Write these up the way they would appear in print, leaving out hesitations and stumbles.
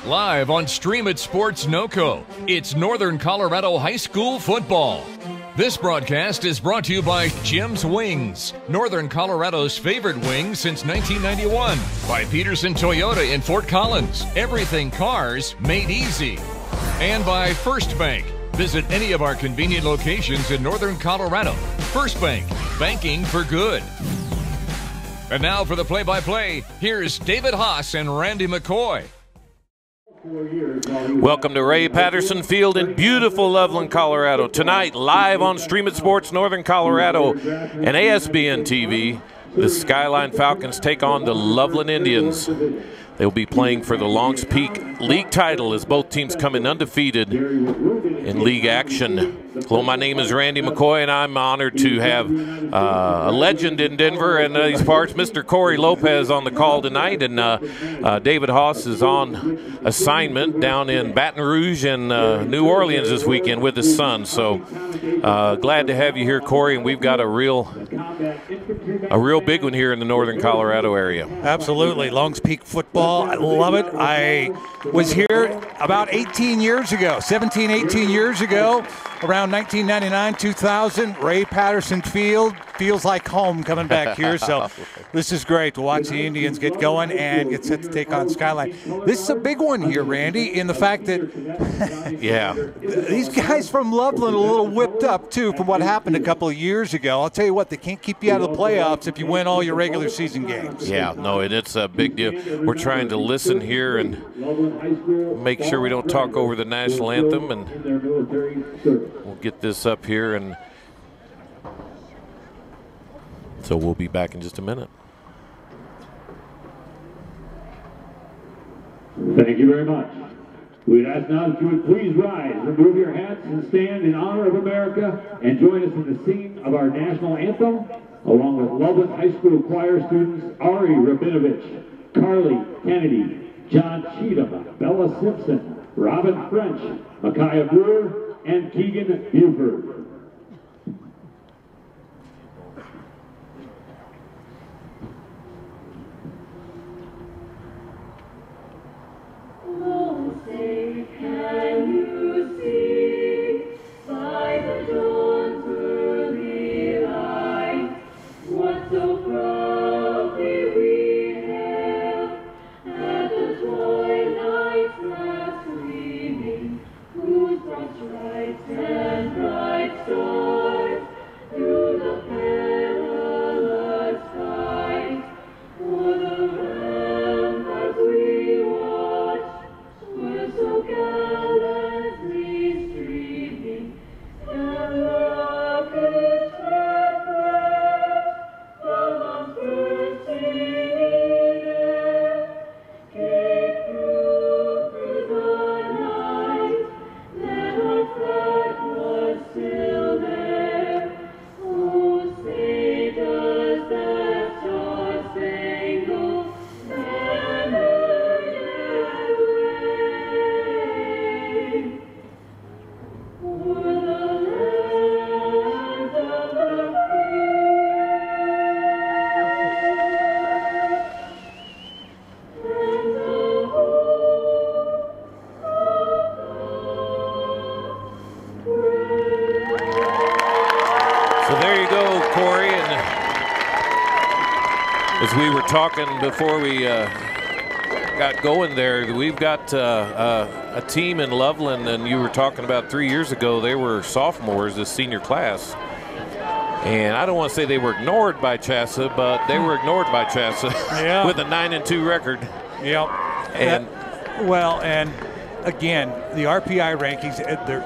Live on Stream It Sports NoCo, it's Northern Colorado High School football. This broadcast is brought to you by Jim's Wings, Northern Colorado's favorite wings since 1991. By Pedersen Toyota in Fort Collins, everything cars made easy. And by First Bank. Visit any of our convenient locations in Northern Colorado. First Bank, banking for good. And now for the play-by-play, here's David Haase and Randy McCoy. Welcome to Ray Patterson Field in beautiful Loveland, Colorado. Tonight, live on Stream It Sports Northern Colorado and ASBN TV, the Skyline Falcons take on the Loveland Indians. They'll be playing for the Longs Peak League title as both teams come in undefeated in league action. Hello, my name is Randy McCoy, and I'm honored to have a legend in Denver and these parts, Mr. Corey Lopez, on the call tonight. And David Haase is on assignment down in Baton Rouge and New Orleans this weekend with his son. So glad to have you here, Corey, and we've got a real big one here in the Northern Colorado area. Absolutely. Longs Peak football. I love it. I was here about 18 years ago, 17, 18 years ago, around 1999, 2000. Ray Patterson Field. Feels like home coming back here. So this is great to watch the Indians get going and get set to take on Skyline. This is a big one here, Randy, in the fact that these guys from Loveland are a little whipped up, too, from what happened a couple of years ago. I'll tell you what, they can't keep you out of the playoffs if you win all your regular season games. Yeah, no, it's a big deal. We're trying to listen here and make sure we don't talk over the national anthem, and we'll get this up here, and so we'll be back in just a minute. Thank you very much. We'd ask now that you would please rise, remove your hats, and stand in honor of America, and join us in the singing of our national anthem, along with Loveland High School choir students Ari Rabinovich, Carly Kennedy, John Cheatham, Bella Simpson, Robin French, Micaiah Brewer, and Keegan Buford. Oh, say, can you see by the dawn's early light what so proudly we hailed at the twilight's last gleaming, whose broad stripes and bright stars through the perilous fight for the ramparts we watched were so gallantly streaming, and rockets red flash the lungs bursting in air, gave through the night that our flag was still there. Oh, say does that star-spangled banner yet wave o'er the lands of the free and the home of the brave. So there you go, Corey. And as we were talking before we got going there, we've got a team in Loveland, and you were talking about 3 years ago, they were sophomores, this senior class. And I don't want to say they were ignored by CHSAA, but they were ignored by CHSAA with a 9-2 record. Yep. And and again, the RPI rankings,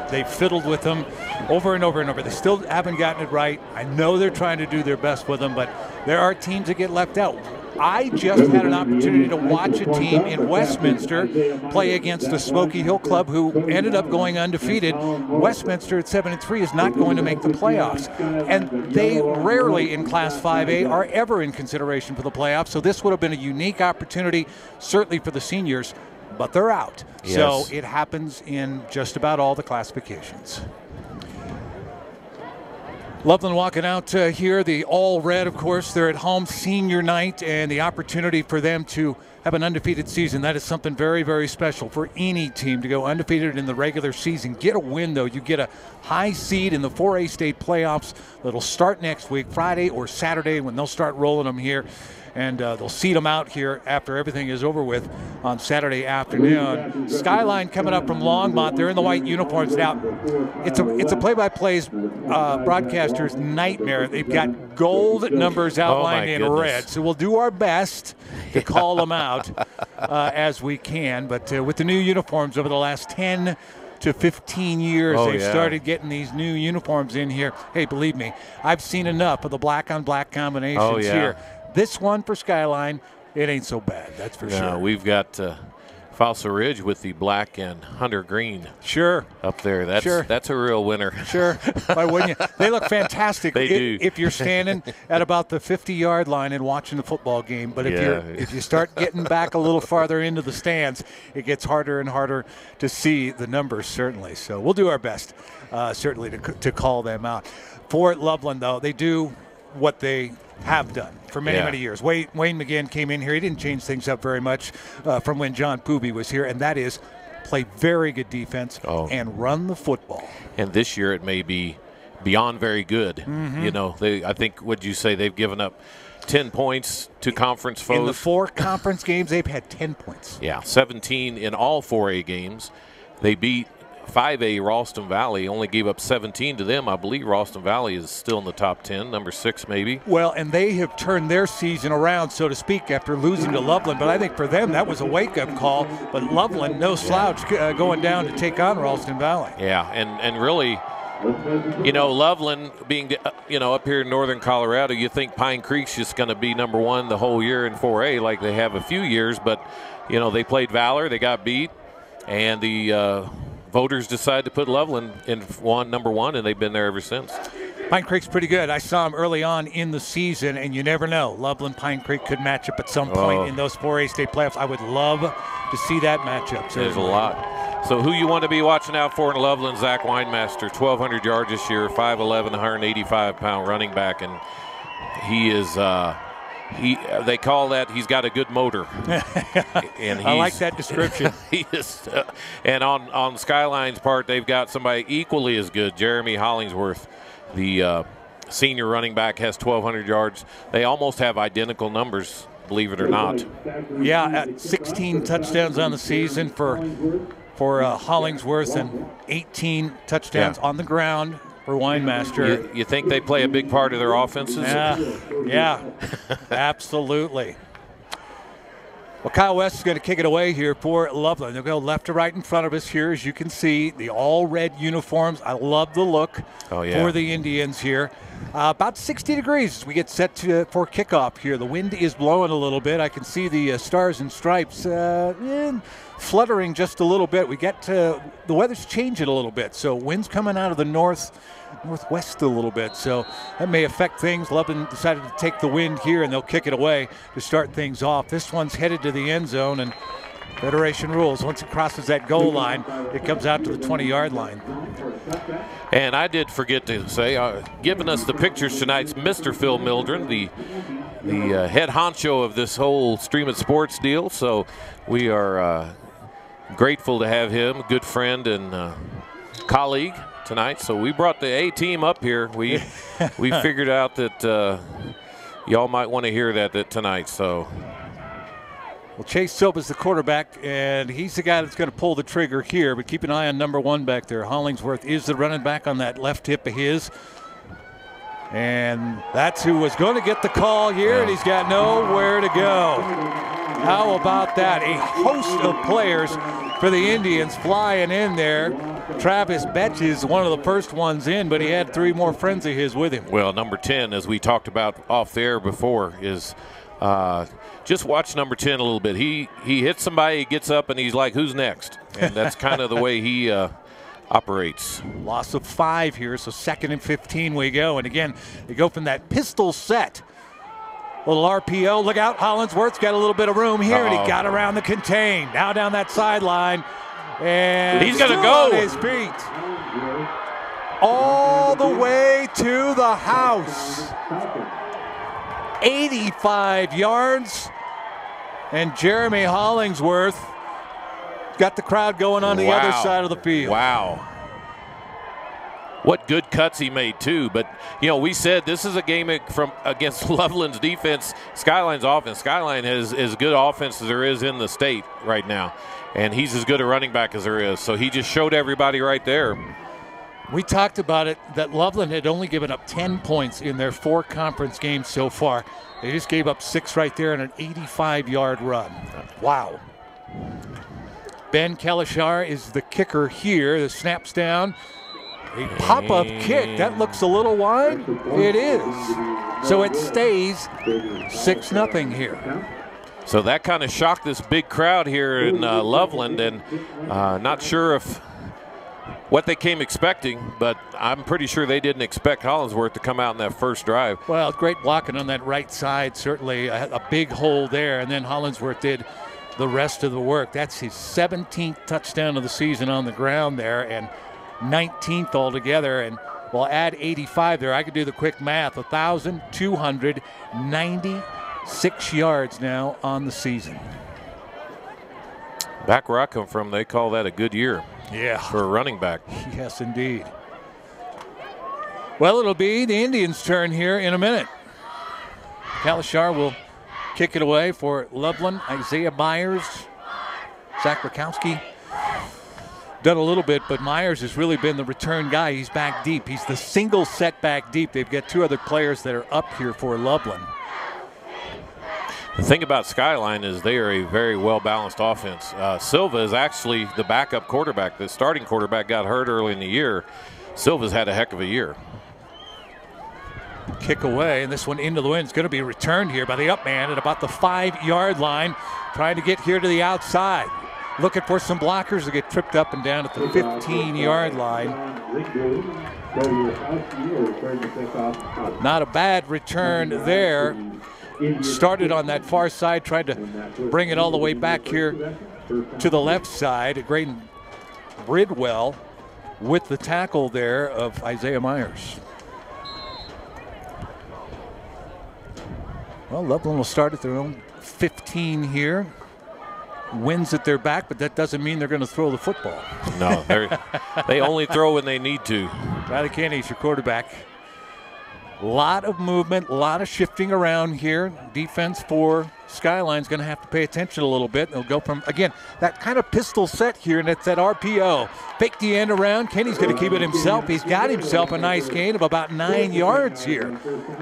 they fiddled with them over and over and over. They still haven't gotten it right. I know they're trying to do their best with them, but there are teams that get left out. I just had an opportunity to watch a team in Westminster play against the Smoky Hill Club, who ended up going undefeated. Westminster at 7-3 is not going to make the playoffs, and they rarely in Class 5A are ever in consideration for the playoffs. So this would have been a unique opportunity, certainly for the seniors, but they're out. Yes. So it happens in just about all the classifications. Loveland walking out here, the all red, of course. They're at home, senior night, and the opportunity for them to have an undefeated season. That is something very, very special for any team to go undefeated in the regular season. Get a win, though. You get a high seed in the 4A state playoffs that'll start next week, Friday or Saturday, when they'll start rolling them here. And they'll seed them out here after everything is over with on Saturday afternoon. Skyline coming up from Longmont. They're in the white uniforms now. It's a play-by-play broadcaster's nightmare. They've got gold numbers outlined in red. So we'll do our best to call them out as we can. But with the new uniforms over the last 10 to 15 years, they've started getting these new uniforms in here. Hey, believe me, I've seen enough of the black-on-black combinations here. This one for Skyline, it ain't so bad, that's for sure. We've got Fossil Ridge with the black and hunter green. Up there. That's a real winner. Why wouldn't you? They look fantastic. They do. If you're standing at about the 50-yard line and watching the football game. But if you start getting back a little farther into the stands, it gets harder and harder to see the numbers, certainly. So we'll do our best, certainly, to call them out. For Loveland, though, they do what they have done for many, many years. Wayne McGinn came in here. He didn't change things up very much from when John Pooby was here, and that is play very good defense and run the football. And this year it may be beyond very good. You know, I think, would you say they've given up 10 points to conference foes? In the 4 conference games, they've had 10 points. Yeah, 17 in all 4A games. They beat 5A Ralston Valley, only gave up 17 to them. I believe Ralston Valley is still in the top 10, number 6 maybe. Well, and they have turned their season around, so to speak, after losing to Loveland. But I think for them that was a wake-up call. But Loveland, no slouch, going down to take on Ralston Valley. Yeah, and really, you know, Loveland being, up here in northern Colorado, you think Pine Creek's just going to be number 1 the whole year in 4A like they have a few years. But, you know, they played Valor, they got beat, and the voters decided to put Loveland in number 1, and they've been there ever since. Pine Creek's pretty good. I saw them early on in the season, and you never know. Loveland, Pine Creek could match up at some point in those 4A state playoffs. I would love to see that matchup. There's a lot. So who you want to be watching out for in Loveland? Zach Weinmaster, 1,200 yards this year, 5'11", 185-pound running back, and he is they call that he's got a good motor. And I like that description. He is, and on Skyline's part, they've got somebody equally as good, Jeremy Hollingsworth, the senior running back, has 1,200 yards. They almost have identical numbers, believe it or not. Yeah, at 16 touchdowns on the season for Hollingsworth and 18 touchdowns on the ground for Weinmaster. You think they play a big part of their offenses? Yeah, absolutely. Well, Kyle West is going to kick it away here for Loveland. They'll go left to right in front of us here, as you can see. The all-red uniforms. I love the look for the Indians here. About 60 degrees as we get set for kickoff here. The wind is blowing a little bit. I can see the stars and stripes fluttering just a little bit. The weather's changing a little bit, so wind's coming out of the northwest a little bit, so that may affect things. Loveland decided to take the wind here, and they'll kick it away to start things off. This one's headed to the end zone, and Federation rules. Once it crosses that goal line, it comes out to the 20-yard line. And I did forget to say, giving us the pictures tonight's Mr. Phil Mildren, the head honcho of this whole Stream It Sports deal. So we are grateful to have him, good friend and colleague tonight. So we brought the A-team up here. We figured out that y'all might want to hear that tonight. So. Well, Chase Silva's the quarterback, and he's the guy that's going to pull the trigger here, but keep an eye on number 1 back there. Hollingsworth is the running back on that left hip of his. And that's who was going to get the call here, and he's got nowhere to go. How about that? A host of players for the Indians flying in there. Travis Betch is one of the first ones in, but he had 3 more friends of his with him. Well, number 10, as we talked about off there before, is just watch number 10 a little bit. He hits somebody, he gets up, and he's like, who's next? And that's kind of the way he operates. Loss of 5 here, so 2nd and 15 we go. And again, they go from that pistol set. Little RPO. Look out, Hollingsworth's got a little bit of room here, and he got around the contain. Now down that sideline. And he's going to go. On his feet. all the way to the house. 85 yards. And Jeremy Hollingsworth got the crowd going on the other side of the field. Wow. What good cuts he made, too. But, you know, we said this is a game against Loveland's defense, Skyline's offense. Skyline has as good offense as there is in the state right now. And he's as good a running back as there is. So he just showed everybody right there. We talked about it, that Loveland had only given up 10 points in their 4 conference games so far. They just gave up 6 right there in an 85-yard run. Wow. Ben Kelishar is the kicker here. The snap's down. A pop-up kick. That looks a little wide. It is. So it stays 6-0 here. So that kind of shocked this big crowd here in Loveland, and not sure if what they came expecting, but I'm pretty sure they didn't expect Hollingsworth to come out in that first drive. Well, great blocking on that right side. Certainly a big hole there, and then Hollingsworth did the rest of the work. That's his 17th touchdown of the season on the ground there, and 19th altogether. And we'll add 85 there. I could do the quick math. 1,296 yards now on the season. Back where I come from, they call that a good year. Yeah. For a running back. Yes, indeed. Well, it'll be the Indians' turn here in a minute. Kalashar will kick it away for Loveland. Isaiah Myers, Zach Rakowski done a little bit, but Myers has really been the return guy. He's back deep. He's the single set back deep. They've got 2 other players that are up here for Loveland. The thing about Skyline is they are a very well-balanced offense. Silva is actually the backup quarterback. The starting quarterback got hurt early in the year. Silva's had a heck of a year. Kick away, and this one into the wind. It's going to be returned here by the up man at about the 5-yard line, trying to get here to the outside. Looking for some blockers to get tripped up and down at the 15-yard line. Not a bad return there. Started on that far side, tried to bring it all the way back here to the left side. Graydon Bridwell with the tackle there of Isaiah Myers. Well, Loveland will start at their own 15 here. Wins at their back, but that doesn't mean they're going to throw the football. No, they only throw when they need to. Riley Kenny's your quarterback. Lot of movement, a lot of shifting around here. Defense for Skyline's going to have to pay attention a little bit. They'll go from, again, that kind of pistol set here, and it's that RPO. Fake the end around. Kenny's going to keep it himself. He's got himself a nice gain of about 9 yards here.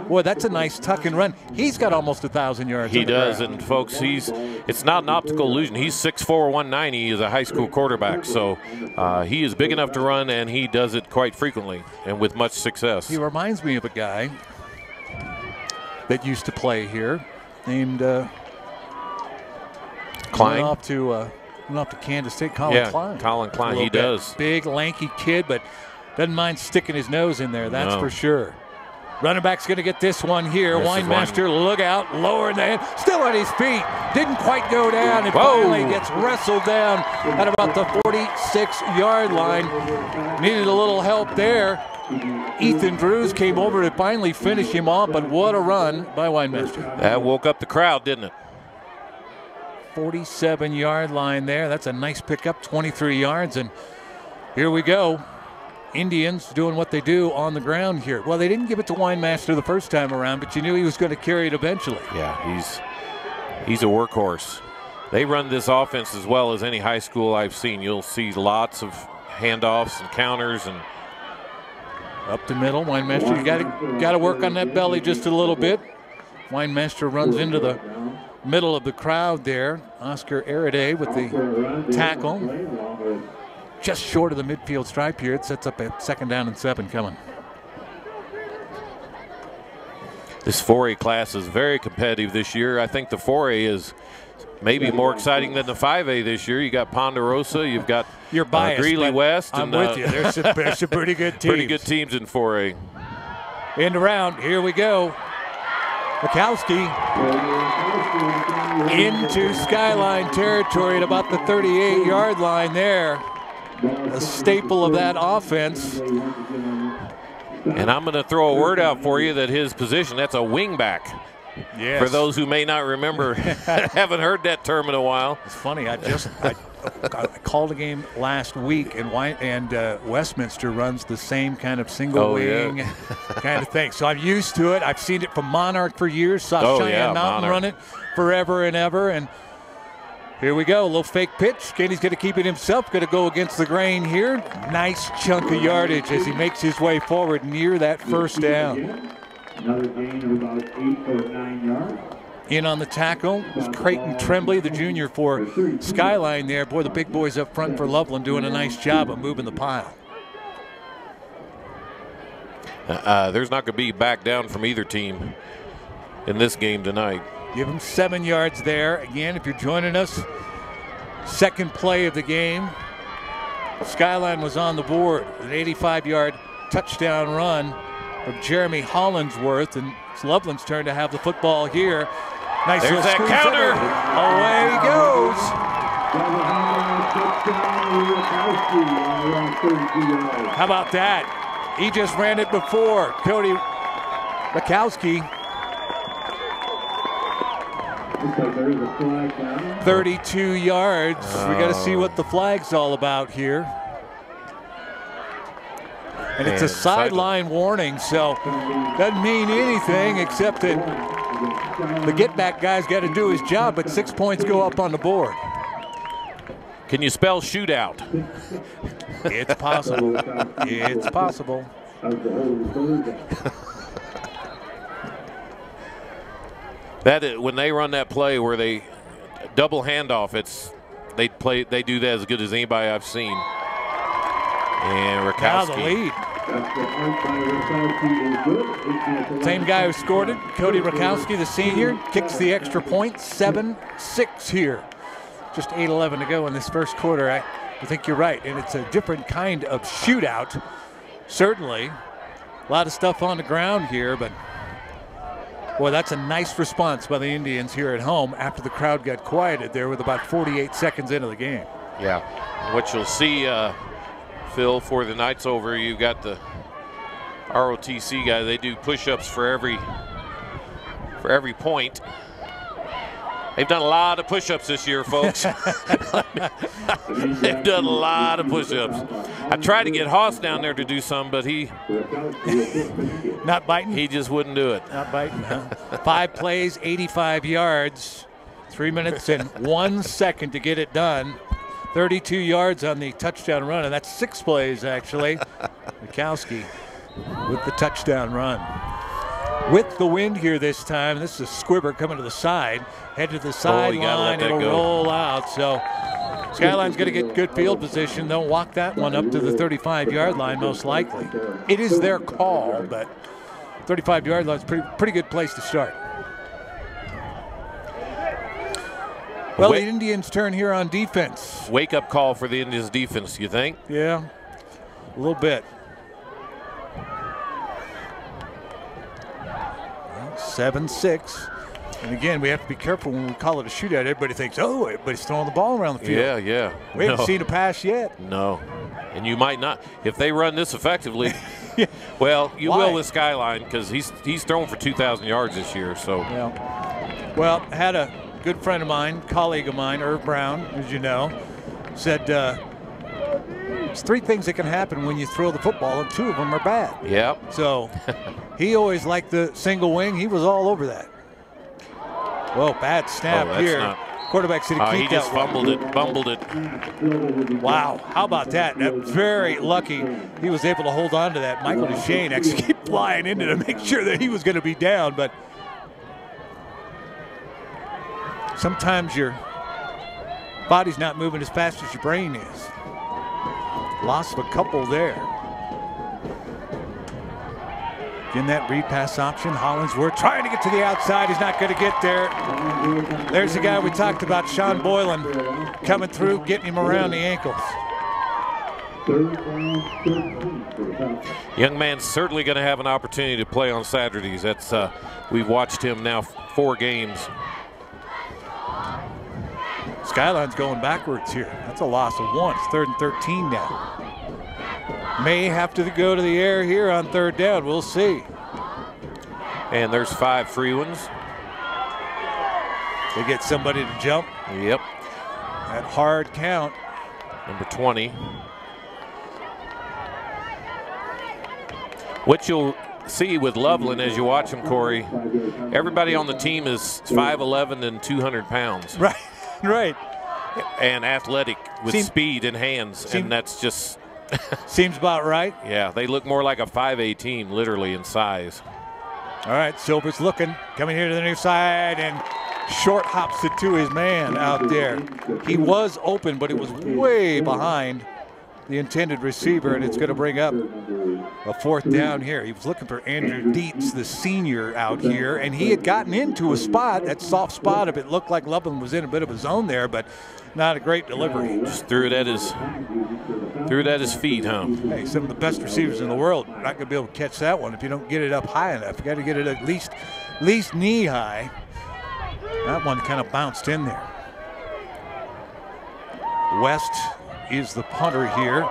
Boy, that's a nice tuck and run. He's got almost 1,000 yards. He does, and folks, it's not an optical illusion. He's 6'4", 190. He is a high school quarterback, so he is big enough to run, and he does it quite frequently and with much success. He reminds me of a guy that used to play here named Klein. Went off to Kansas State. Colin Klein. Colin Klein. He does. Big, lanky kid, but doesn't mind sticking his nose in there. That's for sure. Running back's going to get this one here. Winemaster, look out, lower in the hand, still on his feet. Didn't quite go down, and finally gets wrestled down at about the 46-yard line. Needed a little help there. Ethan Drews came over to finally finish him off, but what a run by Winemaster. That woke up the crowd, didn't it? 47-yard line there. That's a nice pickup, 23 yards, and here we go. Indians doing what they do on the ground here. Well, they didn't give it to Winemaster the first time around, but you knew he was going to carry it eventually. Yeah, he's a workhorse. They run this offense as well as any high school I've seen. You'll see lots of handoffs and counters and up the middle. Winemaster, you got to work on that belly just a little bit. Winemaster runs into the middle of the crowd there. Oscar Araday with the tackle. Just short of the midfield stripe here. It sets up a 2nd down and 7 coming. This 4A class is very competitive this year. I think the 4A is maybe more exciting than the 5A this year. You got Ponderosa, you've got Greeley West. I'm with you. There's some pretty good teams. Pretty good teams in 4A. End around. Here we go. Mikowski into Skyline territory at about the 38-yard line there. a staple of that offense. And I'm going to throw a word out for you that his position, that's a wing back. Yes. For those who may not remember, haven't heard that term in a while. It's funny. I called a game last week, and Westminster runs the same kind of single wing kind of thing. So I'm used to it. I've seen it from Monarch for years. Saw Cheyenne Mountain run it forever and ever. And here we go. A little fake pitch. Kenny's going to keep it himself. Going to go against the grain here. Nice chunk of yardage as he makes his way forward near that first down. Another gain of about 8 or 9 yards. In on the tackle was Creighton Tremblay, the junior for Skyline there. Boy, the big boys up front for Loveland doing a nice job of moving the pile. There's not going to be back down from either team in this game tonight. Give them 7 yards there. Again, if you're joining us, second play of the game. Skyline was on the board. An 85-yard touchdown run from Jeremy Hollingsworth, and it's Loveland's turn to have the football here. Nice. There's that counter. Away he goes. How about that? He just ran it before. Cody Rakowski. 32 yards. We got to see what the flag's all about here. And it's a sideline warning, so doesn't mean anything except that the get-back guy's got to do his job, but 6 points go up on the board. Can you spell shootout? It's possible. It's possible. When they run that play where they double handoff, they do that as good as anybody I've seen. And Rakowski. Now the lead. Same guy who scored it, Cody Rakowski, the senior, kicks the extra point, 7-6 here. Just 8:11 to go in this first quarter. I think you're right, and it's a different kind of shootout, certainly. A lot of stuff on the ground here, but boy, that's a nice response by the Indians here at home after the crowd got quieted there with about 48 seconds into the game. Yeah, what you'll see, Phil, before the night's over, you got the ROTC guy. They do push-ups for every point. They've done a lot of push-ups this year, folks. They've done a lot of push-ups. I tried to get Haase down there to do some, but he not biting. He just wouldn't do it. Not biting. Huh? 5 plays, 85 yards, 3 minutes and 1 second to get it done. 32 yards on the touchdown run, and that's 6 plays, actually. Rakowski with the touchdown run. With the wind here this time, this is a squibber coming to the side. Head to the sideline, it'll roll out. So Skyline's going to get good field position. They'll walk that one up to the 35-yard line, most likely. It is their call, but 35-yard line is pretty good place to start. Well, the Indians' turn here on defense. Wake-up call for the Indians' defense, you think? Yeah, a little bit. 7-6. And again, we have to be careful when we call it a shootout. Everybody thinks, oh, everybody's throwing the ball around the field. Yeah, yeah. We haven't seen a pass yet. No. And you might not. If they run this effectively, well, you will with Skyline, because he's thrown for 2,000 yards this year. So. Yeah. Well, had a good friend of mine, colleague of mine, Irv Brown, as you know, said there's 3 things that can happen when you throw the football, and 2 of them are bad. Yep. So he always liked the single wing. He was all over that. Whoa, bad snap here. Quarterback should have kept that. He just fumbled it. Wow, how about that? Very lucky he was able to hold on to that. Michael Duchesne actually kept flying into to make sure that he was going to be down, but sometimes your body's not moving as fast as your brain is. Loss of a couple there. In that read pass option, Hollingsworth trying to get to the outside. He's not going to get there. There's the guy we talked about, Sean Boylan, coming through, getting him around the ankles. Young man's certainly going to have an opportunity to play on Saturdays. That's we've watched him now 4 games. Skyline's going backwards here. That's a loss of 1. It's 3rd and 13 now. May have to go to the air here on 3rd down. We'll see. And there's 5 free ones. They get somebody to jump. Yep. That hard count. Number 20. What you'll see with Loveland as you watch them, Corey, everybody on the team is 5'11" and 200 pounds. Right, right. And athletic with speed and hands, and that's just... Seems about right. Yeah, they look more like a 5A team, literally, in size. All right, Silver's looking, coming here to the near side, and short hops it to his man out there. He was open, but it was way behind the intended receiver, and it's going to bring up a 4th down here. He was looking for Andrew Dietz, the senior, out here, and he had gotten into a spot, that soft spot, if it looked like Loveland was in a bit of a zone there, but not a great delivery. Just threw it at his feet, huh? Hey, some of the best receivers in the world are not going to be able to catch that one if you don't get it up high enough. You got to get it at least knee high. That one kind of bounced in there. West is the punter here.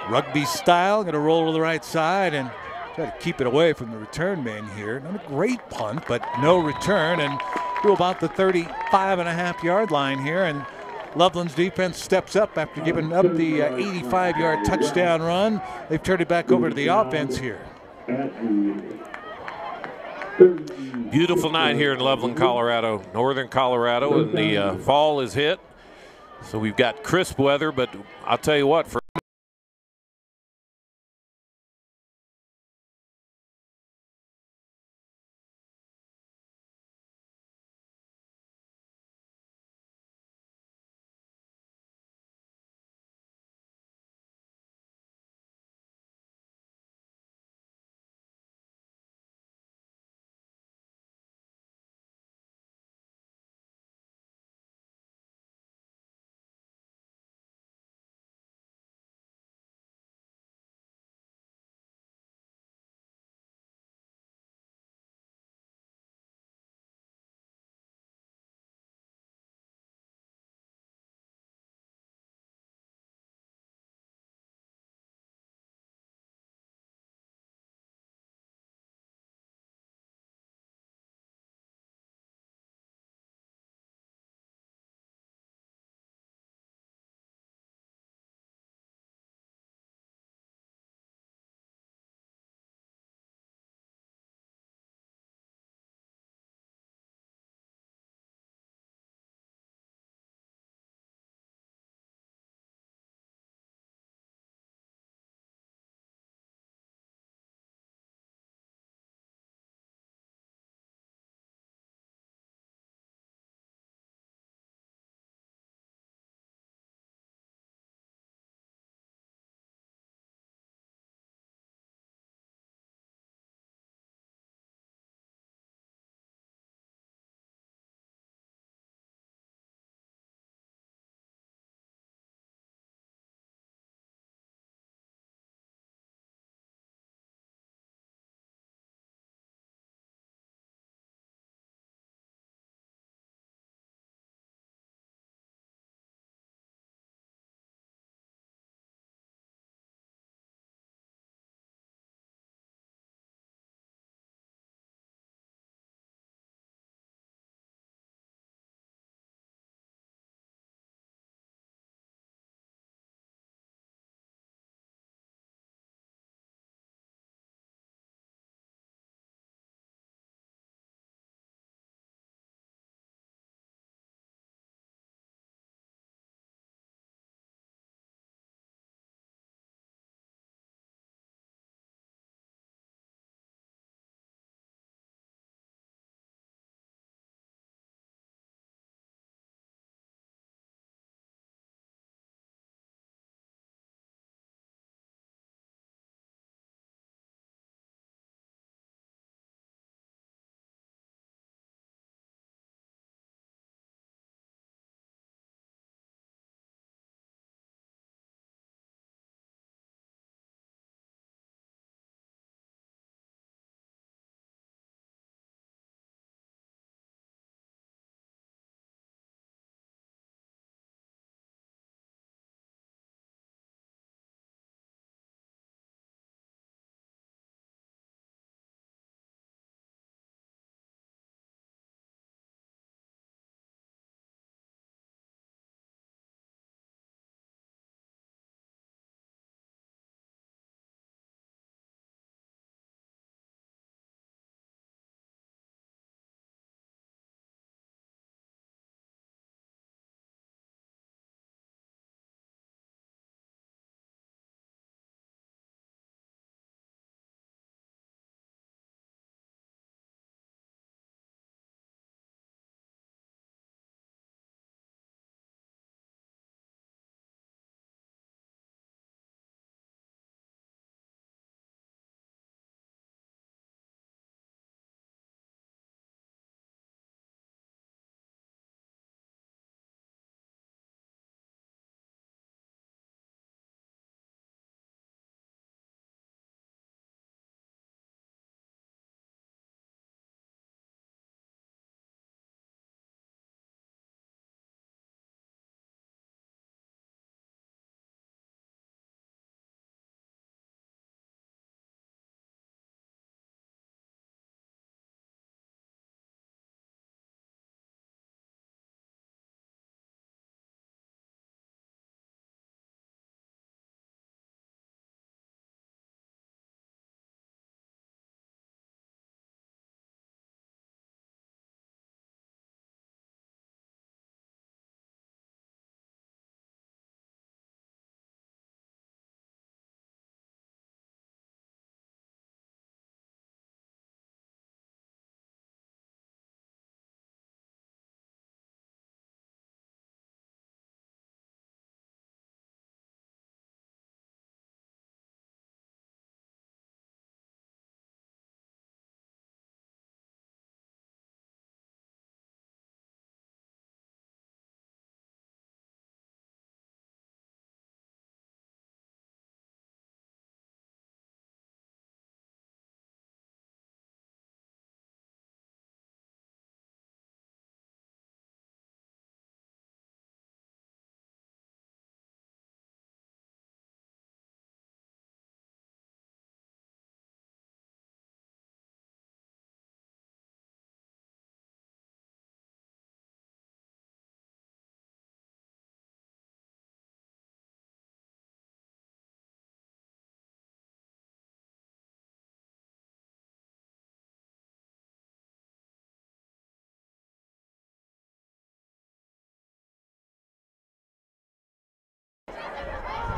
Rugby style, going to roll to the right side and try to keep it away from the return man here. Not a great punt, but no return, and to about the 35.5-yard line here. And Loveland's defense steps up after giving up the 85-yard touchdown run. They've turned it back over to the offense here. Beautiful night here in Loveland, Colorado, northern Colorado, and the fall is hit. So we've got crisp weather, but I'll tell you what, for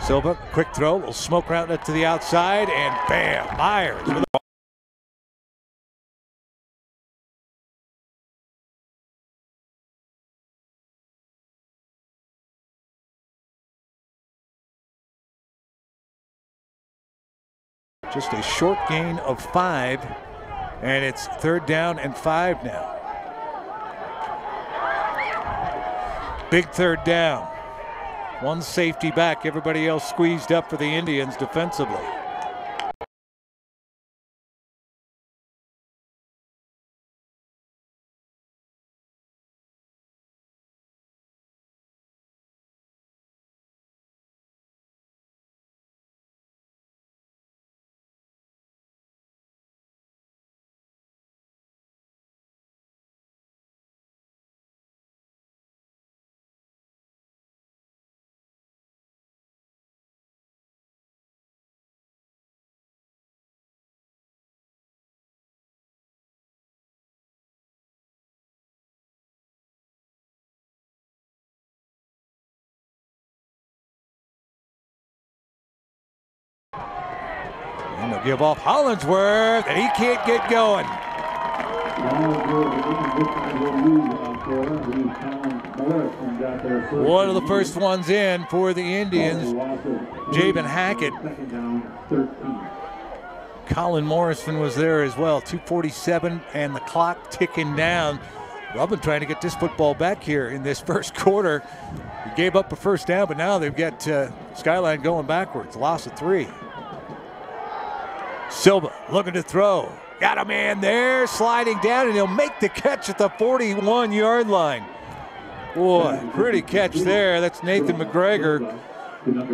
Silva, quick throw, little smoke route to the outside, and bam, Myers with a just a short gain of 5, and it's 3rd down and 5 now. Big 3rd down. One safety back, everybody else squeezed up for the Indians defensively. And they'll give off Hollingsworth, and he can't get going. One of the first ones in for the Indians, Javen Hackett. Colin Morrison was there as well. 2:47 and the clock ticking down. Loveland trying to get this football back here in this first quarter. He gave up a first down, but now they've got Skyline going backwards. Loss of 3. Silva looking to throw. Got a man there, sliding down, and he'll make the catch at the 41-yard line. Boy, pretty catch there. That's Nathan McGregor.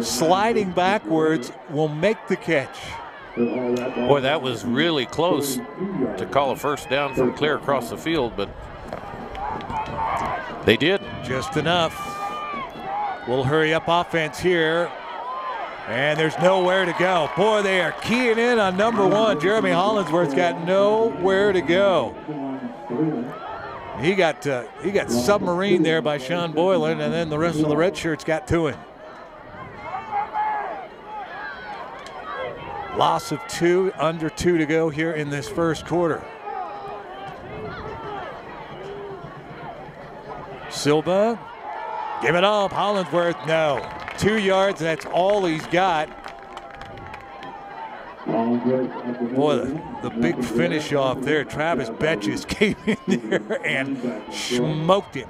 Sliding backwards, will make the catch. Boy, that was really close to call a first down from clear across the field, but they did. Just enough. We'll hurry up offense here. And there's nowhere to go. Boy, they are keying in on number 1. Jeremy Hollingsworth's got nowhere to go. He got submarined there by Sean Boylan, and then the rest of the red shirts got to him. Loss of 2, under 2 to go here in this first quarter. Silva, give it up. Hollingsworth, no. 2 yards, that's all he's got. Boy, the big finish off there. Travis Betches came in there and smoked him.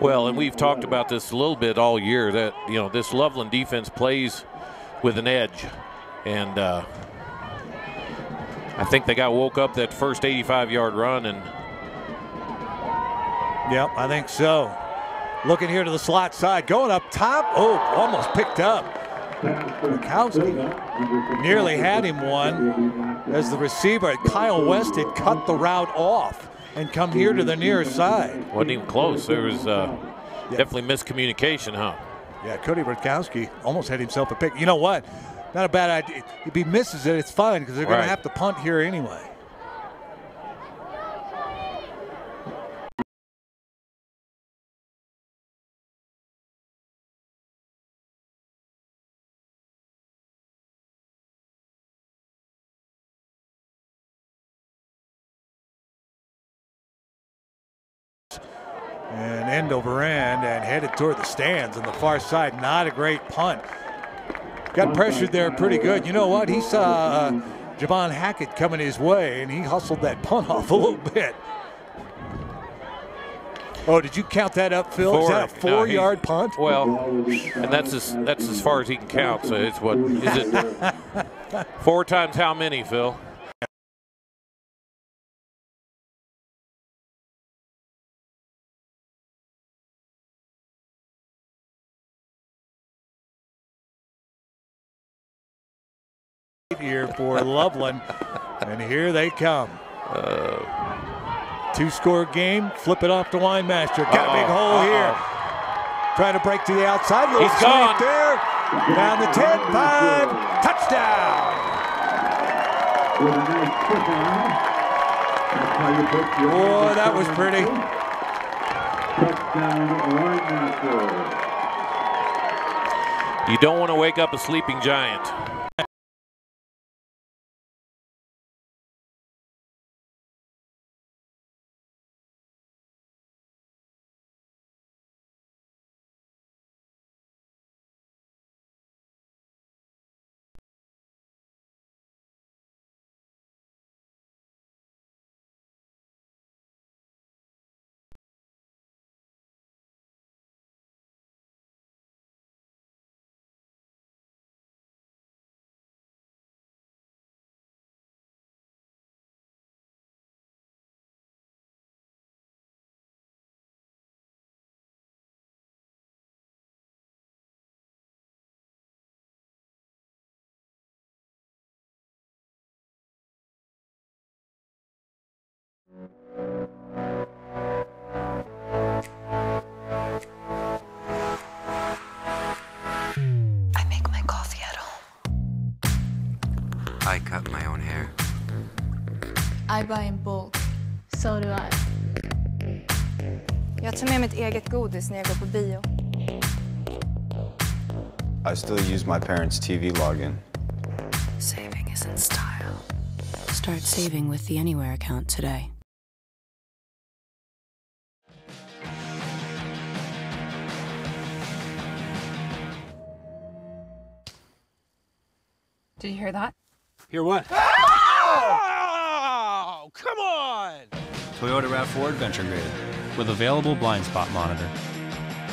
Well, and we've talked about this a little bit all year, that, you know, this Loveland defense plays with an edge. And I think they got woke up that first 85-yard run. And yep, I think so. Looking here to the slot side, going up top. Oh, almost picked up. Mikowski nearly had him one as the receiver, Kyle West, had cut the route off and come here to the near side. Wasn't even close. There was definitely miscommunication, huh? Yeah, Cody Rutkowski almost had himself a pick. You know what? Not a bad idea. If he misses it, it's fine because they're going to have to punt here anyway. And end over end and headed toward the stands on the far side. Not a great punt. Got pressured there pretty good. You know what? He saw Javon Hackett coming his way, and he hustled that punt off a little bit. Oh, did you count that up, Phil? Is that a 4-yard punt? Well, and that's as far as he can count. So it's what is it? 4 times how many, Phil? Here for Loveland, and here they come. 2-score game. Flip it off to Winemaster. Got a big hole here. Trying to break to the outside. Little He's gone there. Down the 10-5. Touchdown. Boy, that was pretty. You don't want to wake up a sleeping giant. I make my coffee at home. I cut my own hair. I buy in bulk. So do I. Jag tar med mitt eget godis när jag går på bio. I still use my parents' TV login. Saving is in style. Start saving with the Anywhere account today. Did you hear that? Hear what? Oh, come on! Toyota RAV4 Adventure Graded with available blind spot monitor.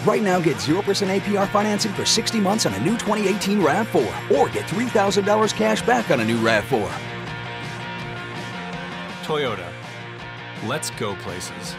Right now, get 0% APR financing for 60 months on a new 2018 RAV4, or get $3,000 cash back on a new RAV4. Toyota. Let's go places.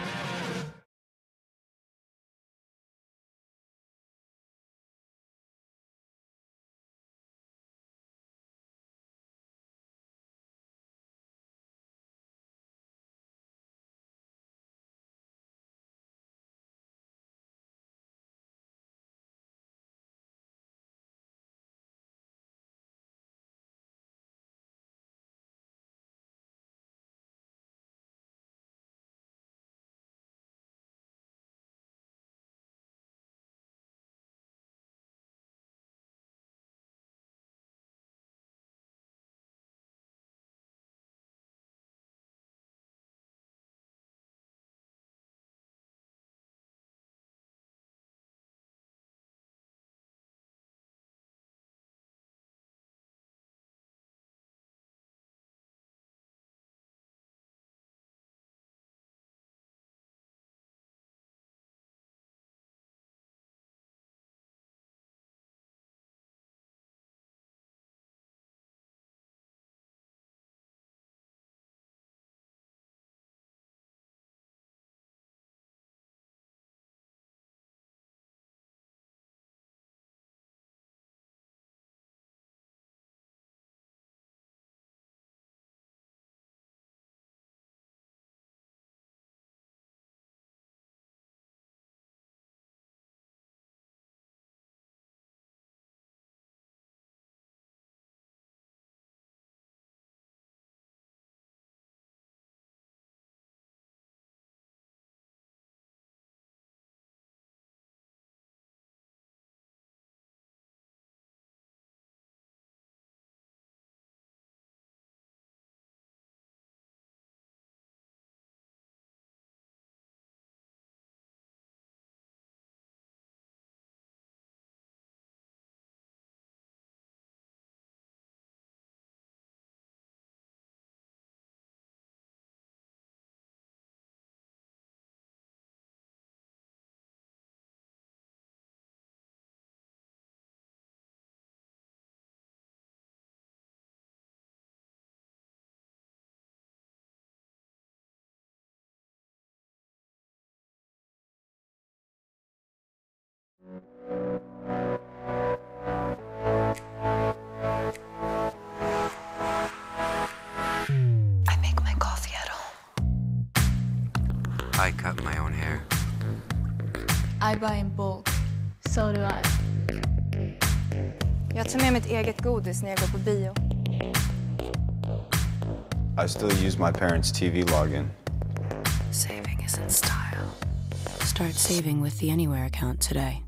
I make my coffee at home. I cut my own hair. I buy in bulk. So do I. Jag tar med mitt eget godis när jag går på bio. I still use my parents' TV login. Saving is in style. Start saving with the Anywhere account today.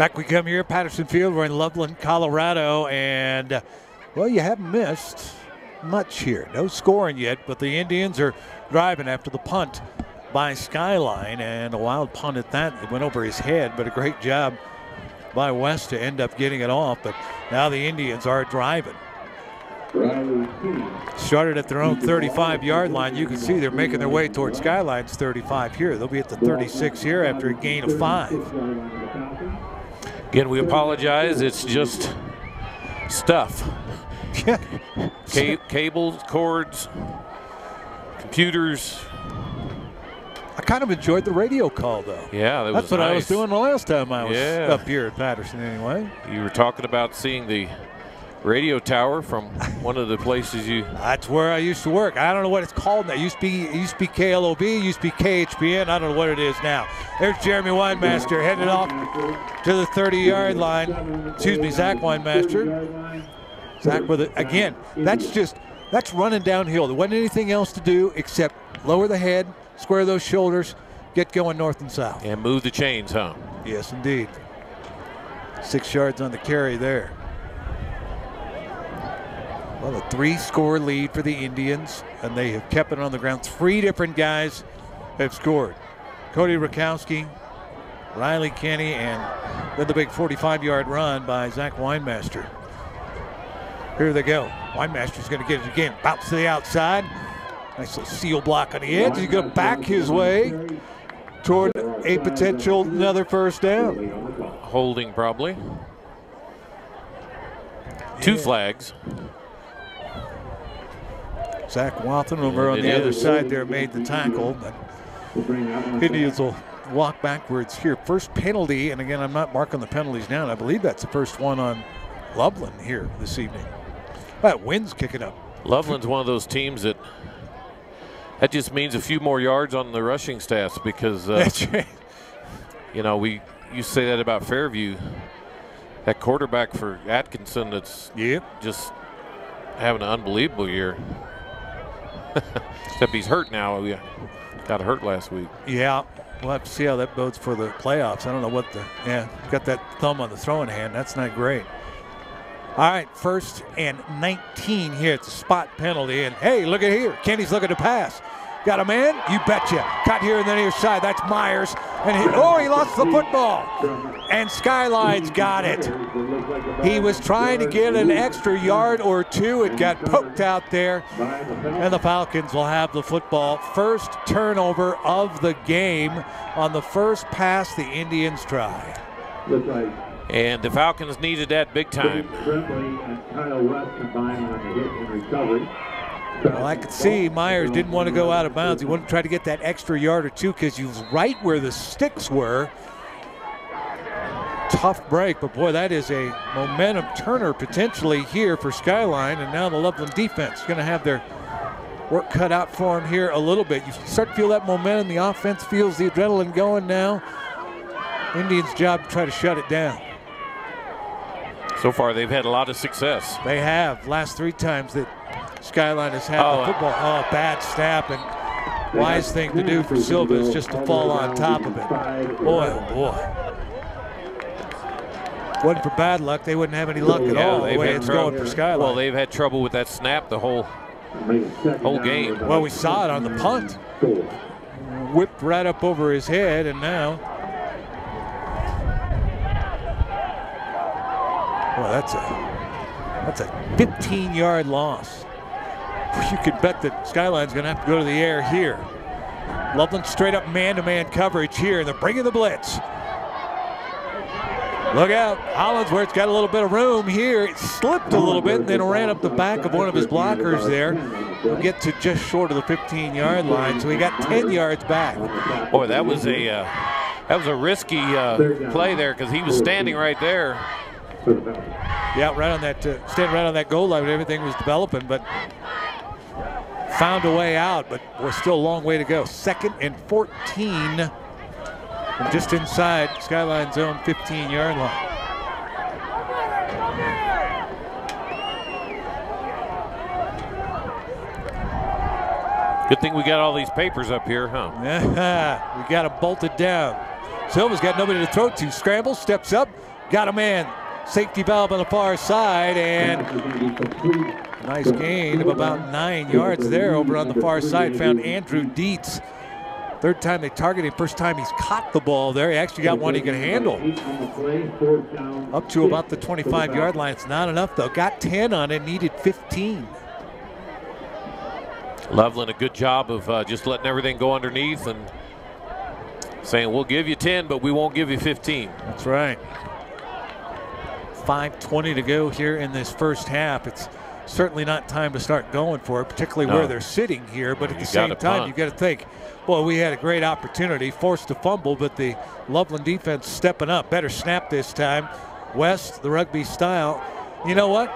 Back we come here, Pedersen Field. We're in Loveland, Colorado, and, well, you haven't missed much here. No scoring yet, but the Indians are driving after the punt by Skyline, and a wild punt at that. It went over his head, but a great job by West to end up getting it off. But now the Indians are driving. Started at their own 35-yard line. You can see they're making their way towards Skyline's 35 here. They'll be at the 36 here after a gain of 5. Again, we apologize. It's just stuff. Cables, cords, computers. I kind of enjoyed the radio call, though. Yeah, that's what nice. I was doing the last time I was up here at Pedersen anyway. You were talking about seeing the radio tower from one of the places you. That's where I used to work. I don't know what it's called now. It used to be KLOB, used to be KHPN. I don't know what it is now. There's Jeremy Weinmaster headed off to the 30-yard line. Excuse me, Zach Weinmaster. Zach with it again. That's running downhill. There wasn't anything else to do except lower the head, square those shoulders, get going north and south. And move the chains, huh? Yes, indeed. 6 yards on the carry there. Well, a 3-score lead for the Indians, and they have kept it on the ground. 3 different guys have scored. Cody Rakowski, Riley Kenny, and then the big 45-yard run by Zach Weinmaster. Here they go. Weinmaster's going to get it again. Bounce to the outside. Nice little seal block on the edge. He's going to back his way toward a potential another first down. Holding probably. 2 flags. Zach Wathen over on the other side there made the tackle, but Indians will walk backwards here. First penalty, and again, I'm not marking the penalties down. I believe that's the first one on Loveland here this evening. That wind's kicking up. Loveland's one of those teams that just means a few more yards on the rushing stats because, you know, we used to say that about Fairview. That quarterback for Atkinson that's just having an unbelievable year. Except he's hurt now. We got hurt last week. Yeah, we'll have to see how that bodes for the playoffs. I don't know what got that thumb on the throwing hand. That's not great. All right, 1st and 19 here. It's a spot penalty. And hey, look at here. Kenny's looking to pass. Got a man? You betcha. Caught here on the near side. That's Myers. And he lost the football. And Skyline's got it. He was trying to get an extra yard or 2. It got poked out there. And the Falcons will have the football. First turnover of the game on the first pass the Indians try. And the Falcons needed that big time. Well, I could see Myers didn't want to go out of bounds. He wanted to try to get that extra yard or 2 because he was right where the sticks were. Tough break, but boy, that is a momentum turner potentially here for Skyline. And now the Loveland defense is going to have their work cut out for them here a little bit. You start to feel that momentum. The offense feels the adrenaline going now. Indians' job to try to shut it down. So far, they've had a lot of success. They have. Last 3 times that Skyline has had the football. Oh, bad snap, and wise thing to do for Silva is just to fall on top of it. Boy, oh boy. Wasn't for bad luck, they wouldn't have any luck at all the way it's going for Skyline. Well, they've had trouble with that snap the whole game. Well, we saw it on the punt. Whipped right up over his head, and now. Well, that's a 15-yard loss. You could bet that Skyline's going to have to go to the air here. Loveland straight up man-to-man coverage here, and they're bringing the blitz. Look out, Hollinsworth's got a little bit of room here. It slipped a little bit and then ran up the back of one of his blockers there. He'll get to just short of the 15-yard line, so he got 10 yards back. Boy, that was a risky play there because he was standing right there. Yeah, right on that, standing right on that goal line when everything was developing, but found a way out, but we're still a long way to go. 2nd and 14. And just inside Skyline's own 15-yard line. Good thing we got all these papers up here, huh? We got to bolt it down. Silva's got nobody to throw to. Scrambles, steps up, got a man. Safety valve on the far side, and nice gain of about 9 yards there over on the far side. Found Andrew Dietz. Third time they targeted him. First time he's caught the ball there. He actually got one he could handle. Up to about the 25-yard line. It's not enough, though. Got 10 on it, needed 15. Loveland, a good job of just letting everything go underneath and saying, we'll give you 10, but we won't give you 15. That's right. 5:20 to go here in this first half. It's certainly not time to start going for it, particularly where they're sitting here. But at the same time, you've got to think, boy, we had a great opportunity, forced to fumble, but the Loveland defense stepping up. Better snap this time. West, the rugby style. You know what?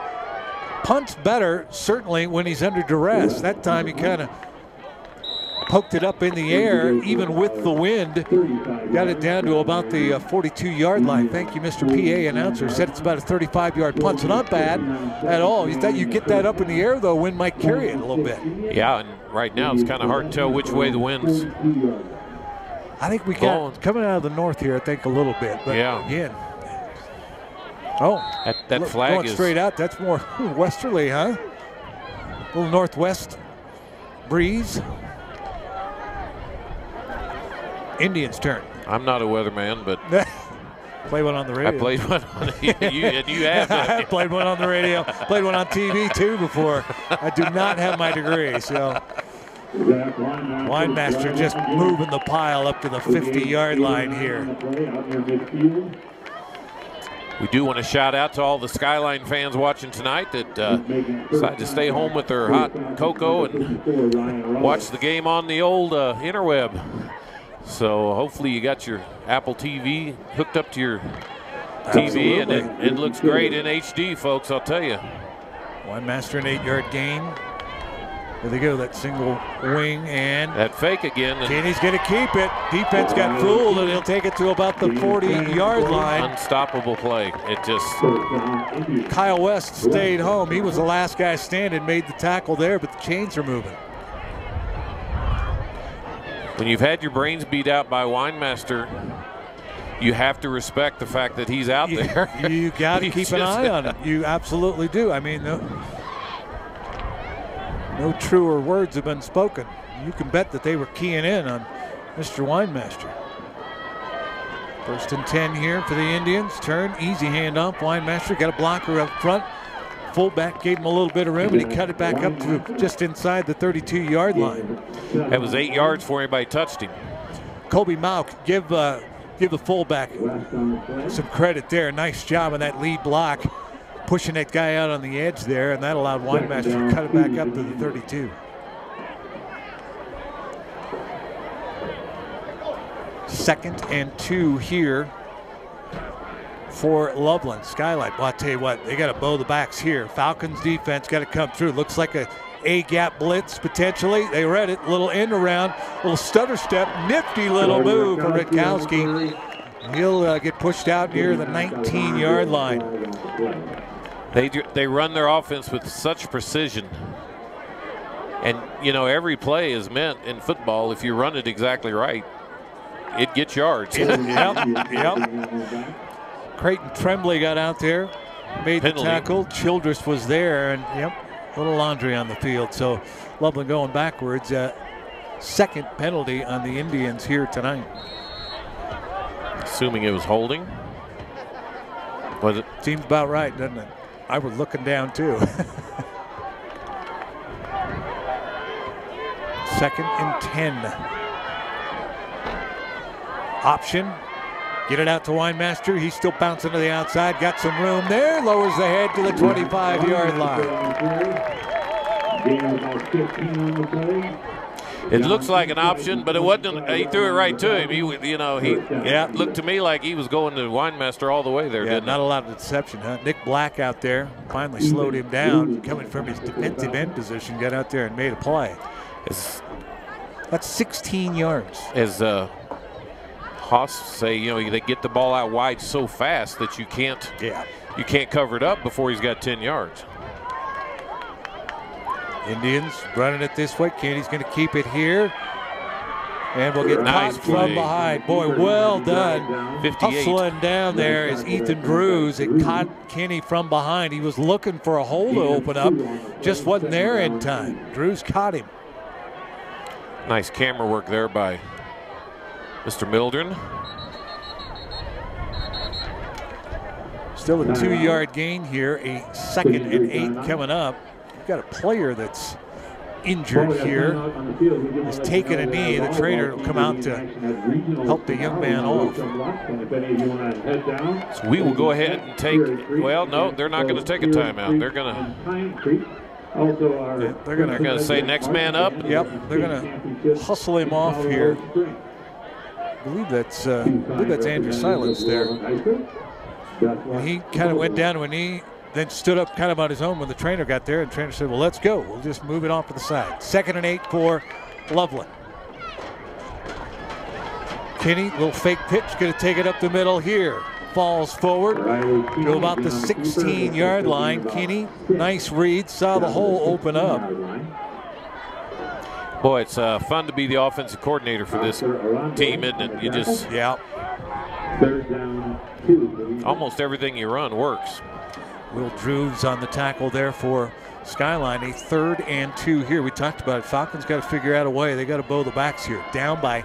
Punt's better, certainly, when he's under duress. That time he kind of poked it up in the air, even with the wind. Got it down to about the 42-yard line. Thank you, Mr. PA announcer. Said it's about a 35-yard punt, so not bad at all. You thought you get that up in the air, though, wind might carry it a little bit. Yeah, and right now it's kind of hard to tell which way the wind's. I think we got coming out of the north here, I think, a little bit. But again. Oh, that flag going is straight out. That's more westerly, huh? A little northwest breeze. Indians' turn. I'm not a weatherman, but play one on the radio. I played one on you have. I played one on the radio. Played one on TV too before. I do not have my degree, so. Winemaster just moving the pile up to the 50-yard line here. We do want to shout out to all the Skyline fans watching tonight that decided to stay home with their hot cocoa and watch the game on the old interweb. So hopefully you got your Apple TV hooked up to your TV, and it looks great in HD, folks, I'll tell you. Winemaster, an 8-yard gain. There they go, that single wing, and that fake again. Kenny's going to keep it. Defense got fooled, and he'll take it to about the 40-yard line. Unstoppable play. It just. Kyle West stayed home. He was the last guy standing, made the tackle there, but the chains are moving. When you've had your brains beat out by Winemaster, you have to respect the fact that he's out there. You got to keep an eye on him. You absolutely do. I mean, no truer words have been spoken. You can bet that they were keying in on Mr. Winemaster. 1st and 10 here for the Indians. Turn, easy handoff. Winemaster got a blocker up front. Fullback gave him a little bit of room, and he cut it back up to just inside the 32-yard line. That was 8 yards before anybody touched him. Colby Mauk, give the fullback some credit there. Nice job on that lead block, pushing that guy out on the edge there, and that allowed Winemaster to cut it back up to the 32. Second and 2 here for Loveland. Skyline, well, I'll tell you what, they got to bow the backs here. Falcons defense got to come through. Looks like a A-gap blitz potentially. They read it. Little end around, little stutter step, nifty little move for Rutkowski. He'll get pushed out near the 19-yard line. They run their offense with such precision. And, you know, every play is meant in football, if you run it exactly right, it gets yards. Yep. Creighton Tremblay got out there, made the tackle. Childress was there, and a little laundry on the field. So Loveland going backwards. Second penalty on the Indians here tonight. Assuming it was holding. Was it? Seems about right, doesn't it? I was looking down too. 2nd and 10. Option. Get it out to Winemaster. He's still bouncing to the outside. Got some room there. Lowers the head to the 25-yard line. It looks like an option, but it wasn't. He threw it right to him. He looked to me like he was going to Winemaster all the way there. Didn't not a lot of deception, huh? Nick Black out there finally slowed him down, coming from his defensive end position. Got out there and made a play. That's 16 yards. As Haase say, they get the ball out wide so fast that you can't cover it up before he's got 10 yards. Indians running it this way. Kenny's going to keep it here. And we'll get Nice caught play. from behind. Boy, well done. 58. Hustling down there is Ethan Drews. It caught Kenny from behind. He was looking for a hole to open up. Just wasn't there in time. Drews caught him. Nice camera work there by Mr. Mildren. Still a 2-yard gain here. A 2nd and 8 coming up. We've got a player that's injured here. He's taken a knee. The trainer will come out to help the young man off. So we will go ahead and take, well, no, they're not going to take a timeout. They're going to say next man up. Yep, they're going to hustle him off here. I believe that's Andrew Silence there. And he kind of went down to a knee, then stood up kind of on his own when the trainer got there, and the trainer said, well, let's go. We'll just move it off to the side. 2nd and 8 for Loveland. Kenny, little fake pitch, going to take it up the middle here. Falls forward to about the 16-yard line. Kenny, nice read, saw the hole open up. Boy, it's fun to be the offensive coordinator for this team, isn't it? You just, yeah. Almost everything you run works. Will Drews on the tackle there for Skyline. A 3rd and 2 here. We talked about it. Falcons got to figure out a way. They got to bow the backs here. Down by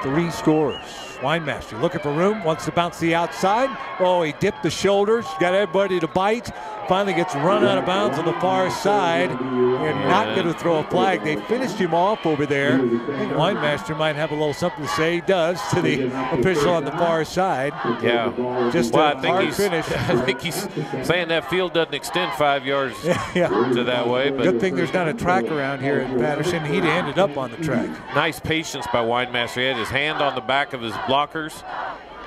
3 scores. Winemaster looking for room, wants to bounce the outside. Oh, he dipped the shoulders, got everybody to bite. Finally gets run out of bounds on the far side. And not going to throw a flag. They finished him off over there. I think Winemaster might have a little something to say. He does to the official on the far side. Yeah. Just well, a hard finish. I think he's saying that field doesn't extend 5 yards to that way. But good thing there's not a track around here at Pedersen. He'd ended up on the track. Nice patience by Winemaster. He had his hand on the back of his blockers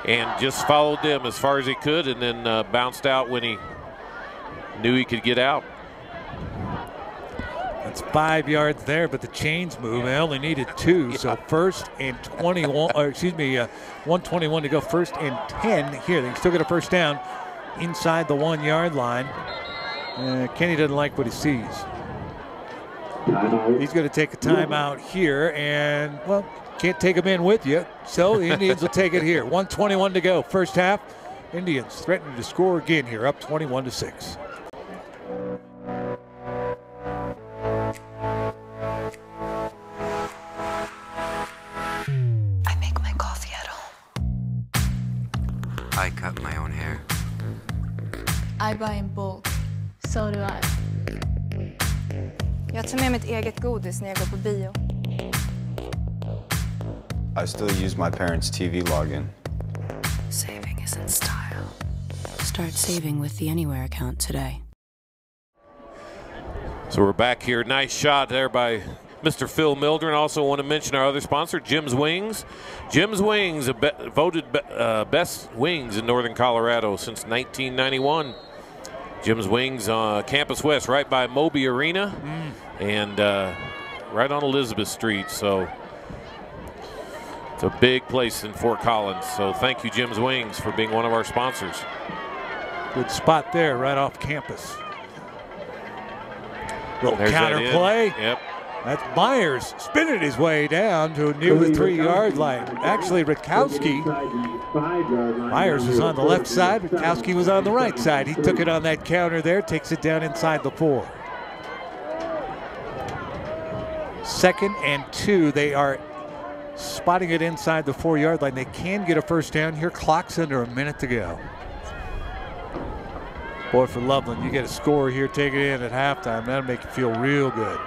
and just followed them as far as he could, and then bounced out when he knew he could get out. That's 5 yards there, but the chains move. They only needed 2, so 1st and 21, or excuse me, 121 to go. 1st and 10 here. They can still get a first down inside the 1-yard line. Kenny doesn't like what he sees. He's going to take a timeout here, and, well, can't take him in with you, so the Indians will take it here. 1:21 to go, first half. Indians threatening to score again here, up 21-6. I make my coffee at home. I cut my own hair. I buy in bulk. So do I. Jag tar med mitt eget godis när jag går på bio. I still use my parents' TV login. Saving is in style. Start saving with the Anywhere account today. So we're back here. Nice shot there by Mr. Phil Mildren. Also want to mention our other sponsor, Jim's Wings. Jim's Wings, voted best wings in Northern Colorado since 1991. Jim's Wings, Campus West, right by Moby Arena, and right on Elizabeth Street. So it's a big place in Fort Collins. So thank you, Jim's Wings, for being one of our sponsors. Good spot there, right off campus. Little There's counter that play. Yep. That's Myers spinning his way down to near the 3-yard line. Actually, Rutkowski, Myers was on the left side. Rutkowski was on the right side. He took it on that counter there, takes it down inside the 4. 2nd and 2. They are spotting it inside the 4-yard line. They can get a first down here. Clock's under a minute to go. Boy, for Loveland, you get a score here, take it in at halftime. That'll make you feel real good.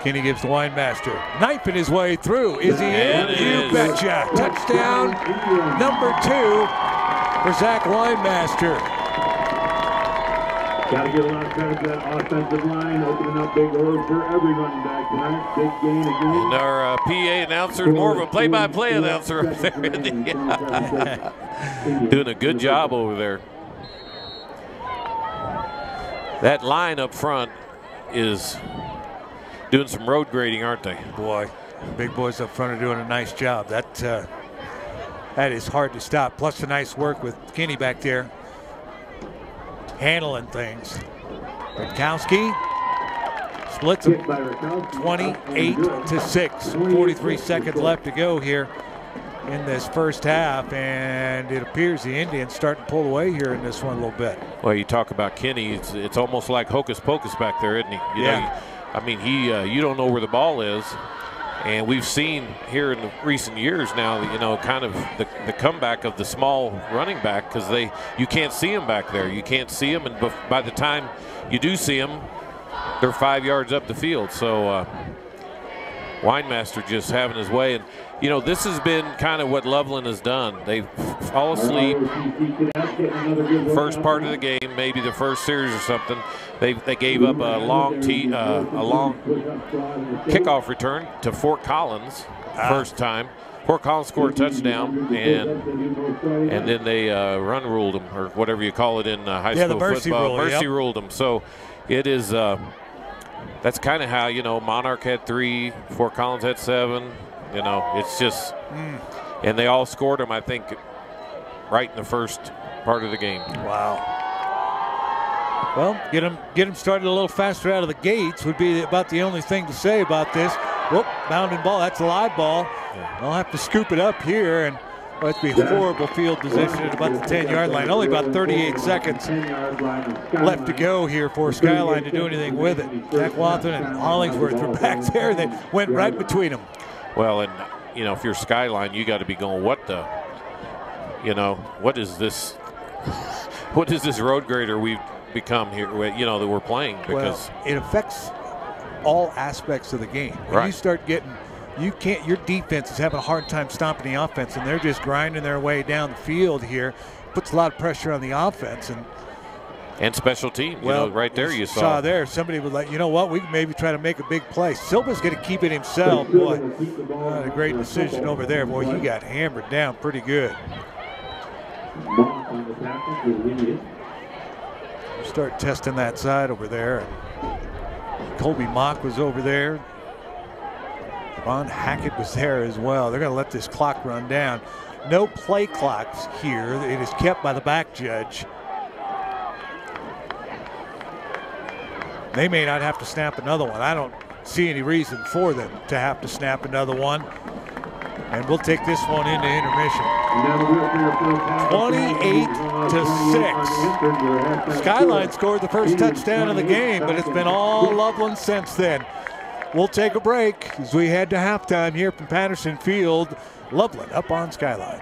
Kenny gives the Winemaster. Knifing his way through. Is he in? You betcha. Touchdown number 2 for Zach Winemaster. Got to give a lot of credit to that offensive line, opening up big doors for every running back tonight. Big gain again. And our PA announcer, more of a play-by-play announcer up there. Doing a good job over there. That line up front is doing some road grading, aren't they? Boy, big boys up front are doing a nice job. That is hard to stop. Plus the nice work with Kenny back there handling things. Rutkowski Splits them 28-6. 43 seconds left to go here in this first half, and it appears the Indians starting to pull away here in this one a little bit. Well, you talk about Kenny, it's almost like hocus pocus back there, isn't he? You know, I mean, you don't know where the ball is, and we've seen here in the recent years now, you know, kind of the comeback of the small running back, because you can't see him back there. You can't see him, and by the time you do see him, they're 5 yards up the field. So Winemaster just having his way. And, you know, this has been kind of what Loveland has done. They fall asleep first part of the game, maybe the first series or something. They gave up a long kickoff return to Fort Collins first time. Fort Collins scored a touchdown, and then they run ruled them, or whatever you call it in high school football. Mercy ruled them. So it is that's kind of how, you know, Monarch had 3, Fort Collins had 7. You know, it's just and they all scored them, I think, right in the first part of the game. Wow. Well, get them started a little faster out of the gates would be about the only thing to say about this. Whoop, bounding ball. That's a live ball. I'll have to scoop it up here, and that's be horrible field position at about the 10-yard line. Only about 38 seconds left to go here for Skyline to do anything with it. Jack Watson and Hollingsworth were back there. They went right between them. Well, and, you know, if you're Skyline, you got to be going, what the, you know, what is this road grader we've become here, you know, that we're playing? Because it affects all aspects of the game. When you start getting, your defense is having a hard time stopping the offense, and they're just grinding their way down the field here. Puts a lot of pressure on the offense. And special team, you know, right there you saw there. Somebody was like, you know what, we can maybe try to make a big play. Silva's going to keep it himself. Boy, a great decision over there. Boy, he got hammered down pretty good. Start testing that side over there. Colby Mock was over there. Ron Hackett was there as well. They're going to let this clock run down. No play clocks here. It is kept by the back judge. They may not have to snap another one. I don't see any reason for them to have to snap another one. And we'll take this one into intermission. 28-6. Skyline scored the first touchdown of the game, but it's been all Loveland since then. We'll take a break as we head to halftime here from Patterson Field. Loveland up on Skyline.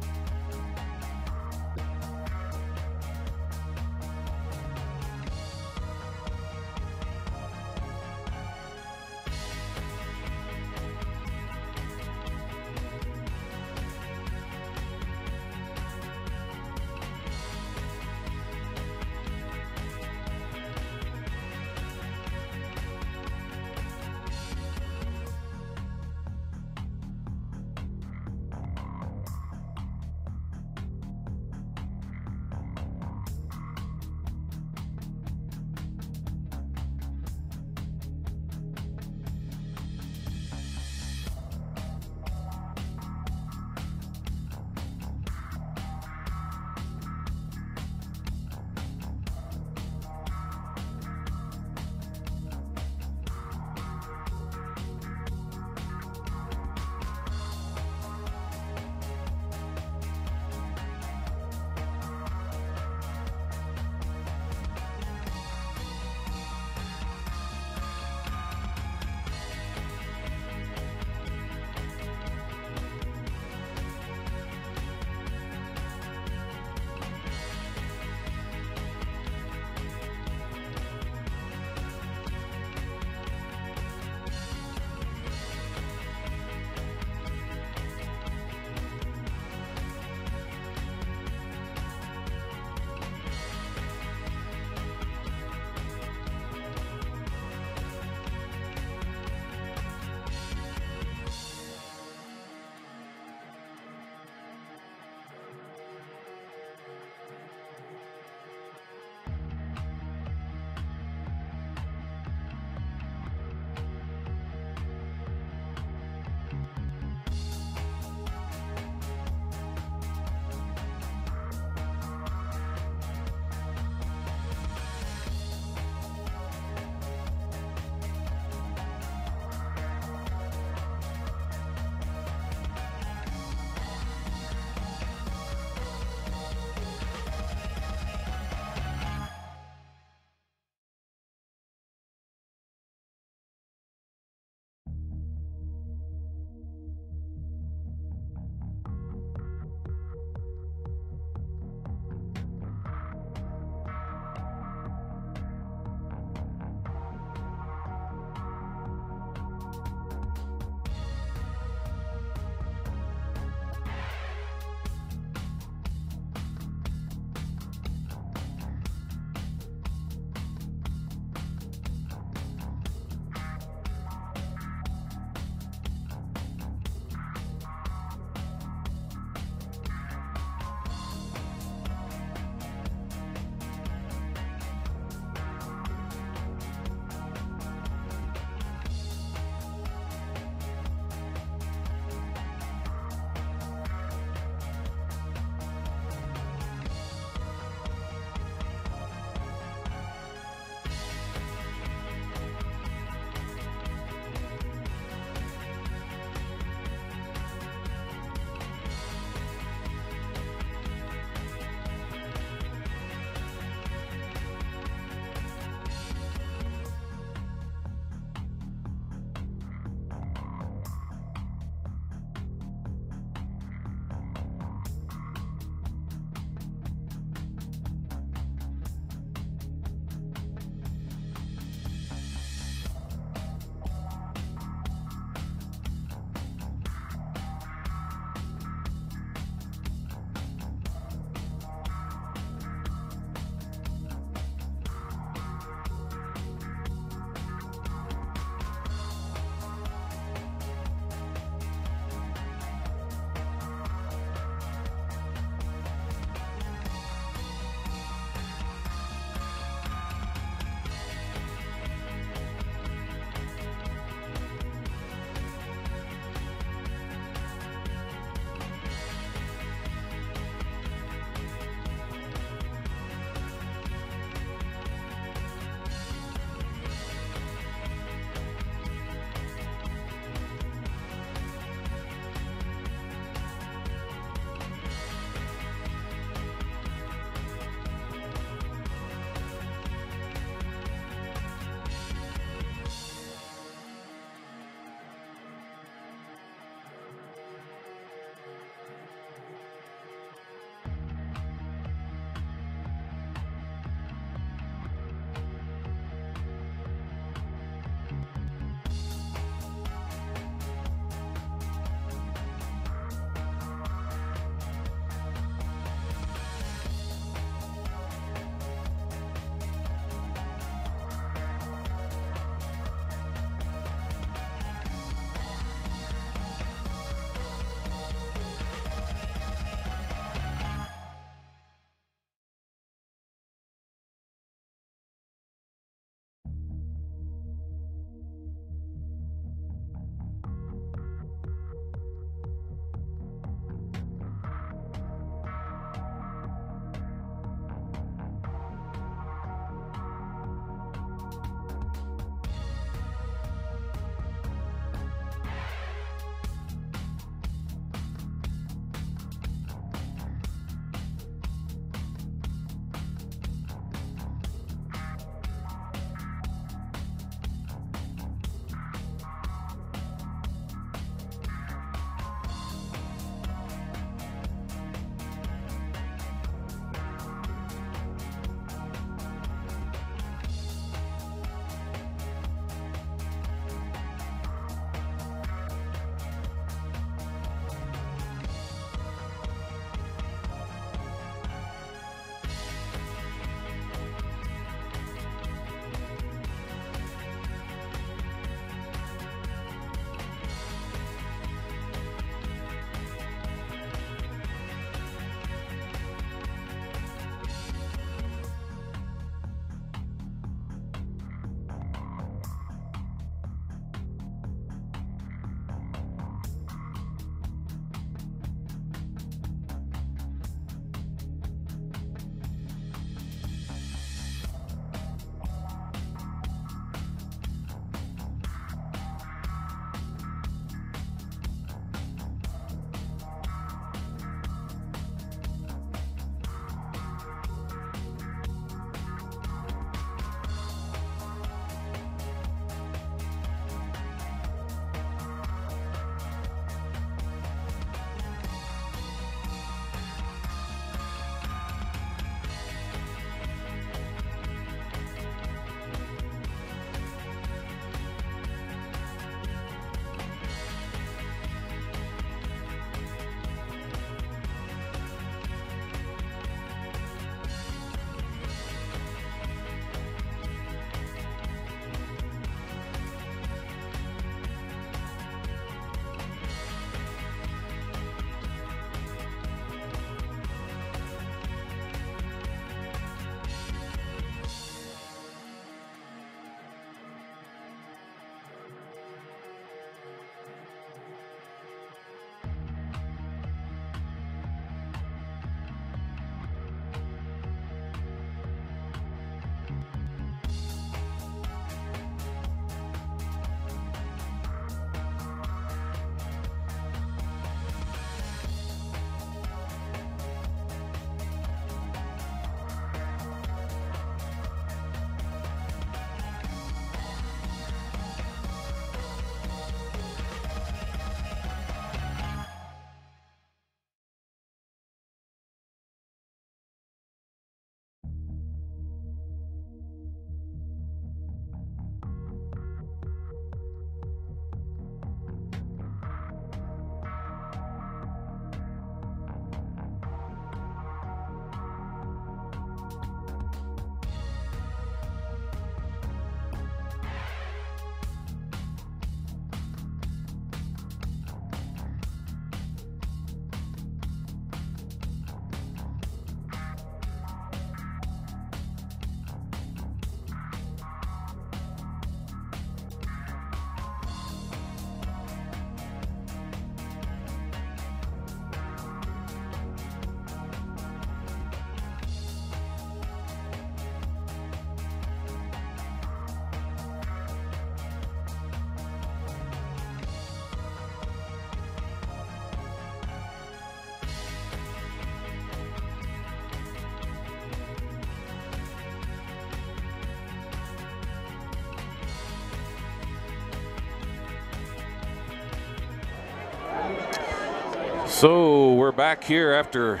So we're back here after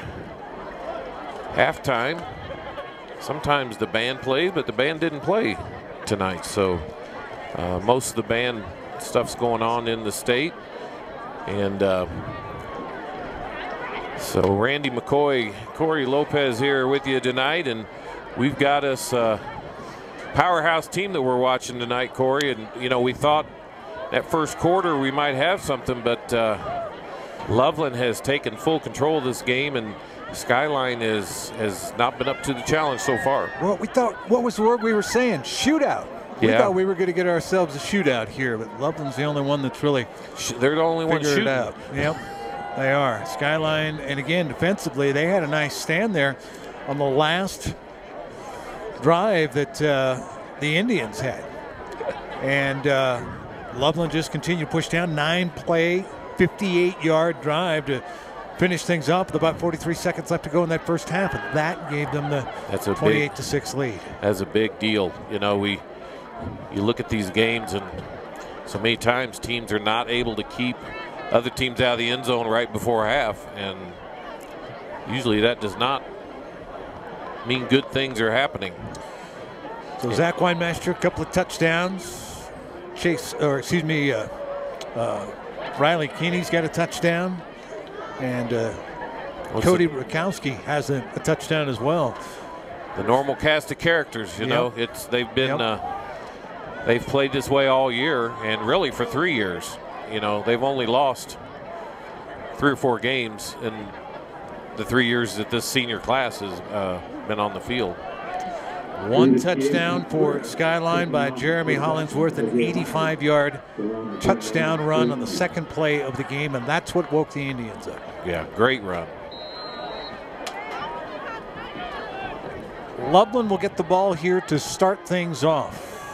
halftime. Sometimes the band plays, but the band didn't play tonight. So most of the band stuff's going on in the state. And so Randy McCoy, Corey Lopez here with you tonight. And we've got us a powerhouse team that we're watching tonight, Corey. And, you know, we thought that first quarter we might have something, but Loveland has taken full control of this game, and Skyline has not been up to the challenge so far. Well, we thought, what was the word we were saying? Shootout. We thought we were going to get ourselves a shootout here, but Loveland's the only one that's really they're the only one shooting. It out. Yep, they are. Skyline, and again, defensively, they had a nice stand there on the last drive that the Indians had. And Loveland just continued to push down. 9-play, 58-yard drive to finish things up with about 43 seconds left to go in that first half. And that gave them the 28-6 lead. That's a big deal. You know, you look at these games, and so many times teams are not able to keep other teams out of the end zone right before half. And usually that does not mean good things are happening. So Zach Weinmaster, a couple of touchdowns. Riley Keeney's got a touchdown, and Cody Rakowski has a touchdown as well. The normal cast of characters, you know, they've been they've played this way all year, and really for 3 years. You know, they've only lost 3 or 4 games in the 3 years that this senior class has been on the field. 1 touchdown for Skyline by Jeremy Hollingsworth, an 85-yard touchdown run on the second play of the game, and that's what woke the Indians up. Yeah, great run. Loveland will get the ball here to start things off.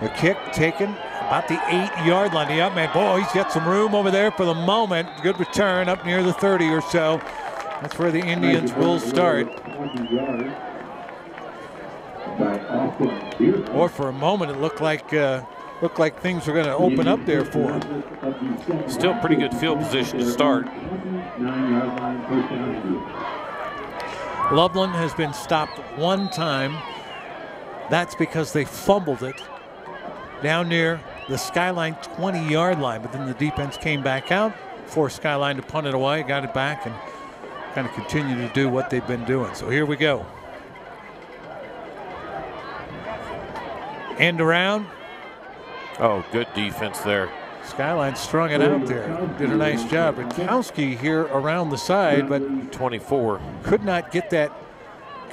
The kick taken about the 8-yard line. The up man, boy, he's got some room over there for the moment. Good return up near the 30 or so. That's where the Indians will start. Or for a moment, it looked like things were going to open up there for him. Still pretty good field position to start. Loveland has been stopped 1 time. That's because they fumbled it down near the Skyline 20-yard line, but then the defense came back out, forced Skyline to punt it away, got it back, and kind of continue to do what they've been doing. So here we go. End around. Oh, good defense there. Skyline strung it out there. Did a nice job. Rakowski here around the side, but 24 could not get that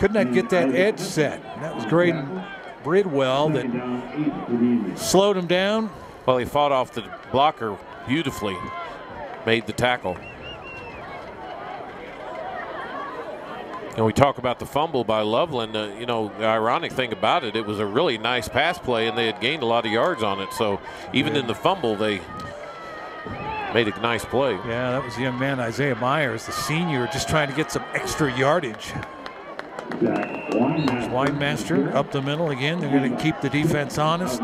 edge set. And that was Graydon Bridwell that slowed him down. Well, he fought off the blocker beautifully, made the tackle. And we talk about the fumble by Loveland. You know, the ironic thing about it, it was a really nice pass play, and they had gained a lot of yards on it. So even in the fumble, they made a nice play. Yeah, that was the young man, Isaiah Myers, the senior, just trying to get some extra yardage. There's Weinmaster up the middle again. They're going to keep the defense honest,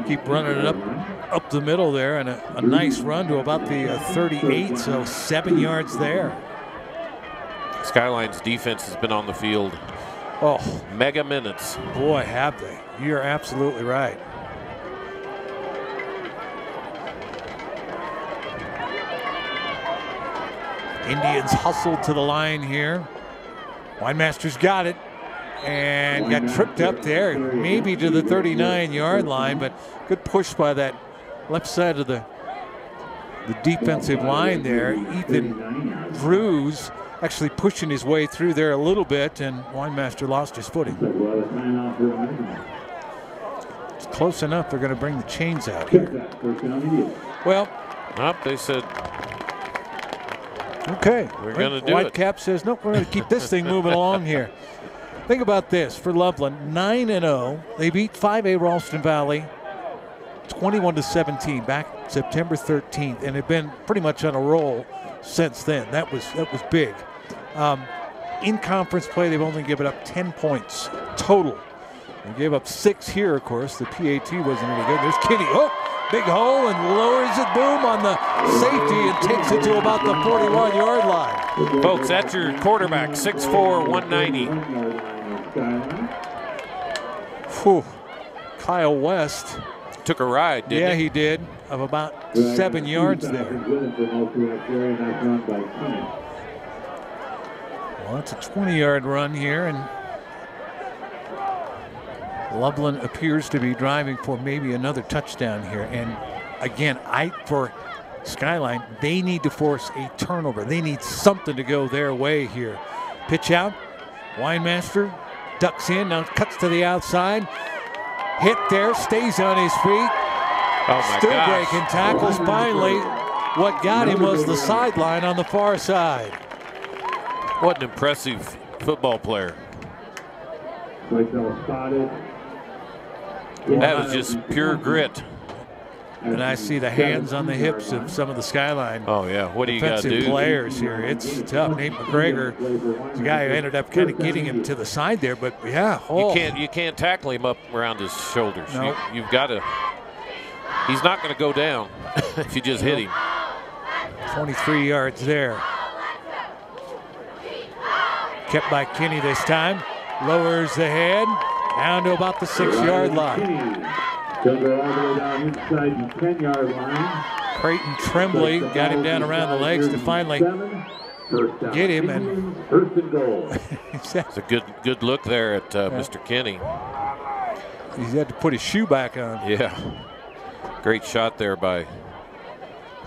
keep running it up the middle there, and a nice run to about the 38, so 7 yards there. Skyline's defense has been on the field mega minutes. Boy, have they. You're absolutely right. Indians hustled to the line here. Weinmaster's got it and got tripped up there, maybe to the 39-yard line, but good push by that left side of the defensive line there. Ethan Drews actually pushing his way through there a little bit, and Weinmaster lost his footing. It's close enough. They're going to bring the chains out here. Well, they said, okay, we're going to do it. Whitecap says, nope, we're going to keep this thing moving along here. Think about this for Loveland, 9-0. They beat 5A Ralston Valley 21-17 back September 13th, and have been pretty much on a roll since then. That was big. In conference play, they've only given up 10 points total. They gave up 6 here, of course. The PAT wasn't any good. There's Kinney. Oh, big hole and lowers it, boom, on the safety and takes it to about the 41-yard line. Folks, that's your quarterback, 6'4", 190. Whew. Kyle West. Took a ride, didn't he? Yeah, he did, of about 7 yards there. Well, it's a 20-yard run here, and Loveland appears to be driving for maybe another touchdown here. And again, for Skyline, they need to force a turnover. They need something to go their way here. Pitch out. Winemaster ducks in, now cuts to the outside. Hit there, stays on his feet. Oh my Still gosh. breaking tackles. Finally, what got him was the sideline on the far side. What an impressive football player. That was just pure grit. And I see the hands on the hips of some of the Skyline. Oh yeah, what do you got to defensive do? players here. It's tough. Nate McGregor, the guy who ended up kind of getting him to the side there, but yeah, You can't tackle him up around his shoulders. No. You've got to. He's not going to go down if you just hit him. 23 yards there. Kept by Kinney this time. Lowers the head down to about the 6-yard line. Creighton Tremblay got him down around the legs to finally get him, and It's a good look there at Mr. Kinney. He had to put his shoe back on. Yeah, great shot there by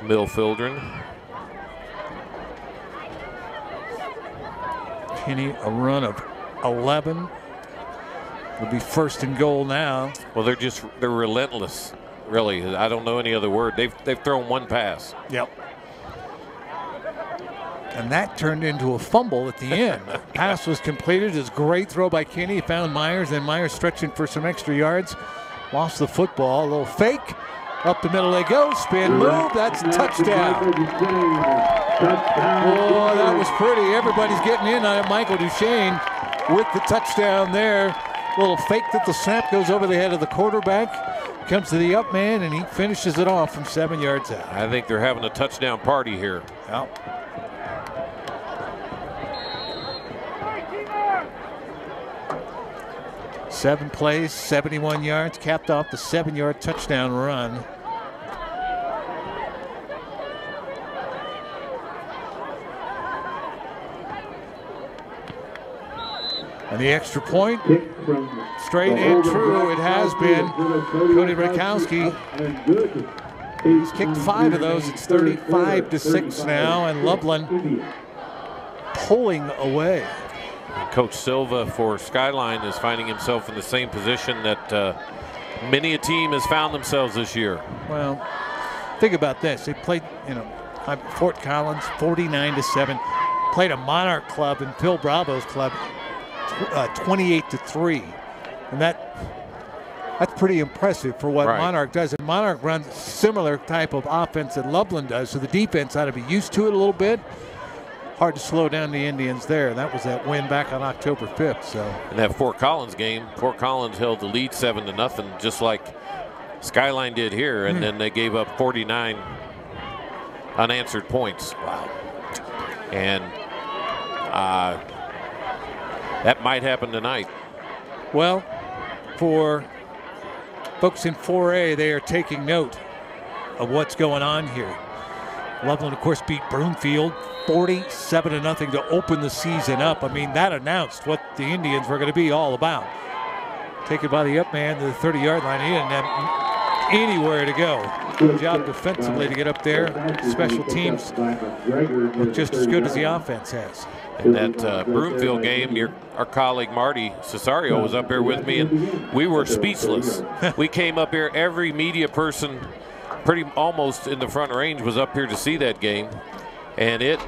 Milfildren. Kinney, a run of 11. Will be first and goal now. Well, they're relentless, really. I don't know any other word. They've thrown one pass. Yep. And that turned into a fumble at the end. Pass was completed. It was a great throw by Kinney. He found Myers, and Myers stretching for some extra yards. Lost the football. A little fake. Up the middle they go. Spin move. That's a touchdown. Oh, that was pretty. Everybody's getting in on it. Michael Duchesne with the touchdown there. Little fake that the snap goes over the head of the quarterback. Comes to the up man, and he finishes it off from 7 yards out. I think they're having a touchdown party here. Yep. Seven plays, 71 yards, capped off the 7-yard touchdown run. And the extra point, straight and true, it has been. Cody Rakowski, he's kicked 5 of those. It's 35-6 now, and Loveland pulling away. Coach Silva for Skyline is finding himself in the same position that many a team has found themselves this year. Well, think about this. They played, Fort Collins 49-7. Played a Monarch club and Phil Bravo's club 28-3, and that's pretty impressive for what Monarch does. And Monarch runs similar type of offense that Loveland does, so the defense ought to be used to it a little bit. Hard to slow down the Indians there. That was that win back on October 5th. So in that Fort Collins game, Fort Collins held the lead 7-0, just like Skyline did here, and then they gave up 49 unanswered points. Wow. And that might happen tonight. Well, for folks in 4A, they are taking note of what's going on here. Loveland, of course, beat Broomfield 47-0 to open the season up. I mean, that announced what the Indians were going to be all about. Taken by the up man to the 30-yard line. He didn't have anywhere to go. Good job defensively to get up there. Special teams look just as good as the offense has. In that Broomfield game, our colleague Marty Cesario was up here with me, and we were speechless. We came up here, every media person pretty almost in the front range was up here to see that game, and it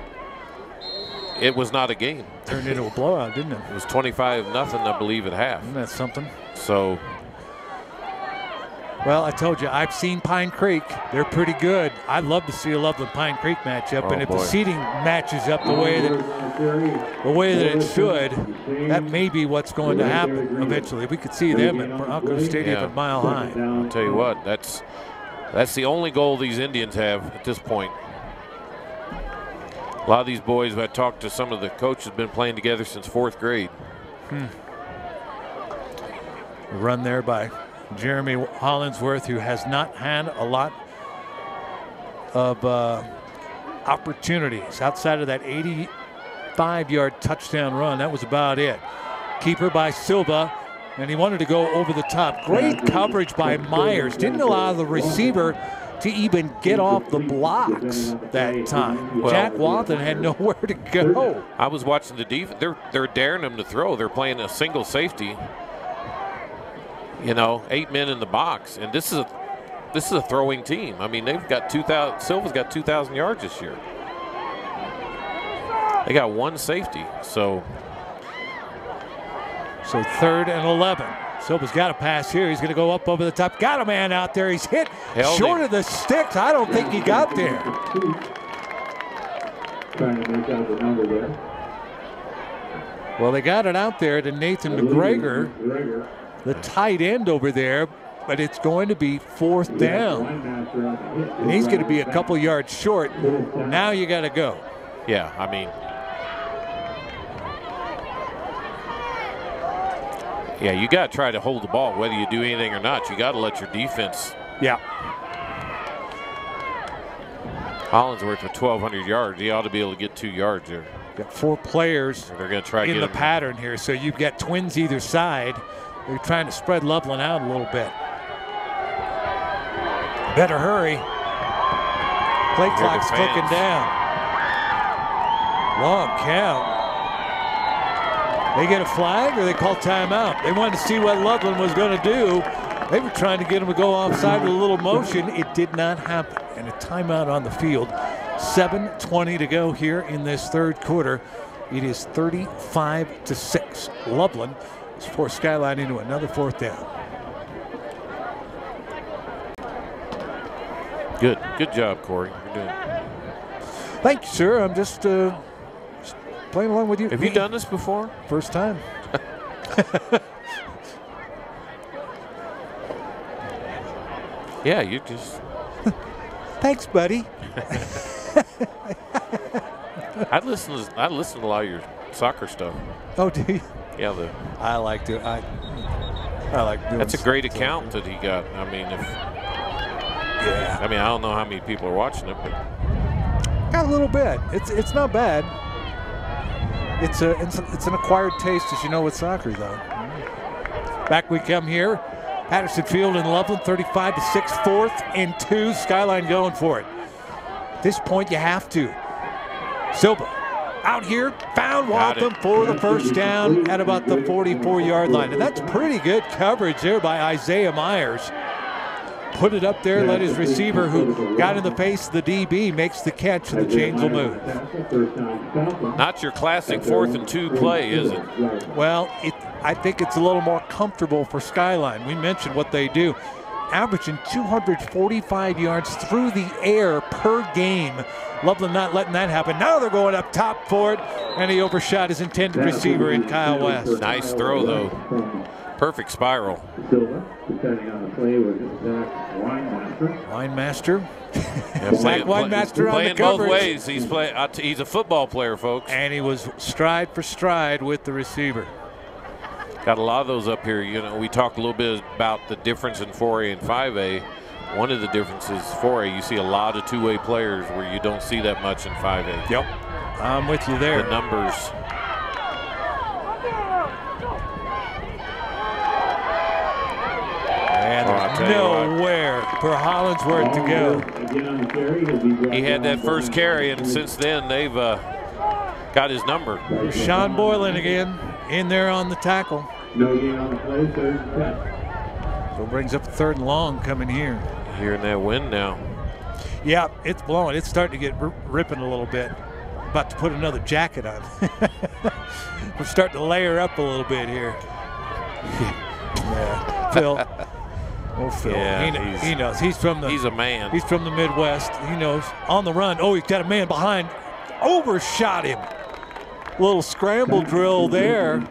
was not a game. Turned into a blowout, didn't it? It was 25-0, I believe, at half. Isn't that something? So, well, I told you, I've seen Pine Creek. They're pretty good. I'd love to see a Loveland Pine Creek matchup, and if the seating matches up the way that it should, that may be what's going to happen eventually. We could see them at Bronco Stadium at Mile High. I'll tell you what, That's the only goal these Indians have at this point. A lot of these boys, I talked to some of the coaches, have been playing together since 4th grade. Run there by Jeremy Hollingsworth, who has not had a lot of opportunities outside of that 85-yard touchdown run. That was about it. Keeper by Silva, and he wanted to go over the top. Great coverage by Myers. Didn't allow the receiver to even get off the blocks that time. Well, Jack Wathen had nowhere to go. I was watching the defense. They're daring them to throw. They're playing a single safety. You know, 8 men in the box, and this is a throwing team. I mean, they've got 2,000. Silva's got 2,000 yards this year. They got 1 safety, so 3rd and 11. Silva's got a pass here. He's going to go up over the top. Got a man out there. He's hit short of the sticks. I don't think he got there. Trying to make out the number there. Well, they got it out there to Nathan McGregor, the tight end over there, but it's going to be 4th down. And he's going to be a couple yards short. Now you got to go. yeah, I mean, yeah, you got to try to hold the ball, whether you do anything or not. You got to let your defense. Yeah. Hollingsworth with 1,200 yards. He ought to be able to get 2 yards there. Got 4 players They're going to try to in get the him. pattern here, so you've got twins either side. They're trying to spread Loveland out a little bit. Better hurry. Play clock's ticking down. Long count. They get a flag or they call timeout. They wanted to see what Loveland was going to do. They were trying to get him to go offside with a little motion. It did not happen. And a timeout on the field. 7:20 to go here in this 3rd quarter. It is 35-6. Loveland is forced Skyline into another 4th down. Good job, Corey. You're doing. Thank you, sir. I'm just playing along with you. Have you done this before? First time. Yeah, you just. Thanks, buddy. I listen to a lot of your soccer stuff. Oh, do you? Yeah, I like to. I like doing. That's a great account that he got. I mean, yeah. I mean, I don't know how many people are watching it, but got a little bit. It's not bad. It's an acquired taste, as you know, with soccer, though. Back we come here. Pedersen Field in Loveland, 35-6, 4th and 2. Skyline going for it. At this point, you have to. Silva out here, found Waltham for the first down at about the 44-yard line. And that's pretty good coverage there by Isaiah Myers. Put it up there, let his receiver, who got in the face of the DB, makes the catch, and the chains will move. not your classic 4th and 2 play, is it? Well, I think it's a little more comfortable for Skyline. We mentioned what they do. Averaging 245 yards through the air per game. Loveland not letting that happen. Now they're going up top for it, and he overshot his intended receiver in Kyle West. Nice throw, though. Perfect spiral. Silva, depending on the play, with Zach Winemaster. Zach Winemaster on playing the coverage. both ways. He's a football player, folks. And he was stride for stride with the receiver. Got a lot of those up here. You know, we talked a little bit about the difference in 4A and 5A. One of the differences, 4A, you see a lot of two-way players where you don't see that much in 5A. Yep, I'm with you there. The numbers. And there's nowhere for Hollingsworth to go. He had that first carry, and since then they've got his number. Sean Boylan again in there on the tackle. No gain on the play, 3rd and 10. So brings up 3rd and long coming here. Hearing that wind now. Yeah, it's blowing. It's starting to get ripping a little bit. About to put another jacket on. We're starting to layer up a little bit here. Yeah, Phil. Oh, Phil. Yeah, he knows. He's a man. He's from the Midwest. He knows. On the run. Oh, he's got a man behind. Overshot him. Little scramble drill there.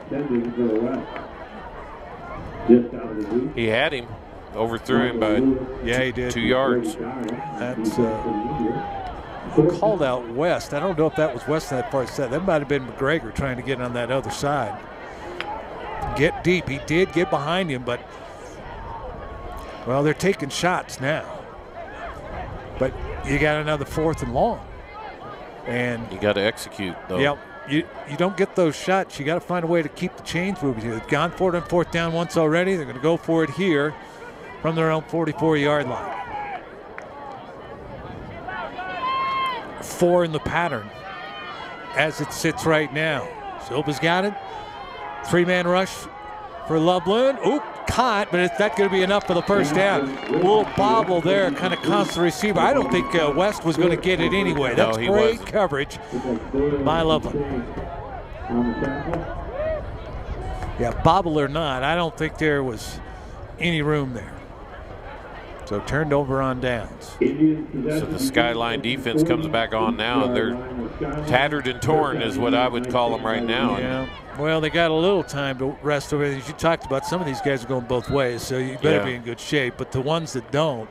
He had him. overthrew him by he did. 2 yards. That's called out West. I don't know if that was West in that far set. That might have been McGregor trying to get on that other side. Get deep. He did get behind him, but, well, they're taking shots now. But you got another 4th and long. And you got to execute, though. Yep. You don't get those shots. You got to find a way to keep the chains moving. They've gone for it on 4th down once already. They're going to go for it here from their own 44-yard line. 4 in the pattern as it sits right now. Silva's got it. 3-man rush for Loveland. Oop, caught, but is that going to be enough for the first down? A little bobble there, kind of cost the receiver. I don't think West was going to get it anyway. That's great coverage by Loveland. Yeah, bobble or not, I don't think there was any room there. So turned over on downs. So the Skyline defense comes back on now, and they're tattered and torn is what I would call them right now. Yeah. Well, they got a little time to rest over. As you talked about, some of these guys are going both ways, so you better be in good shape. But the ones that don't,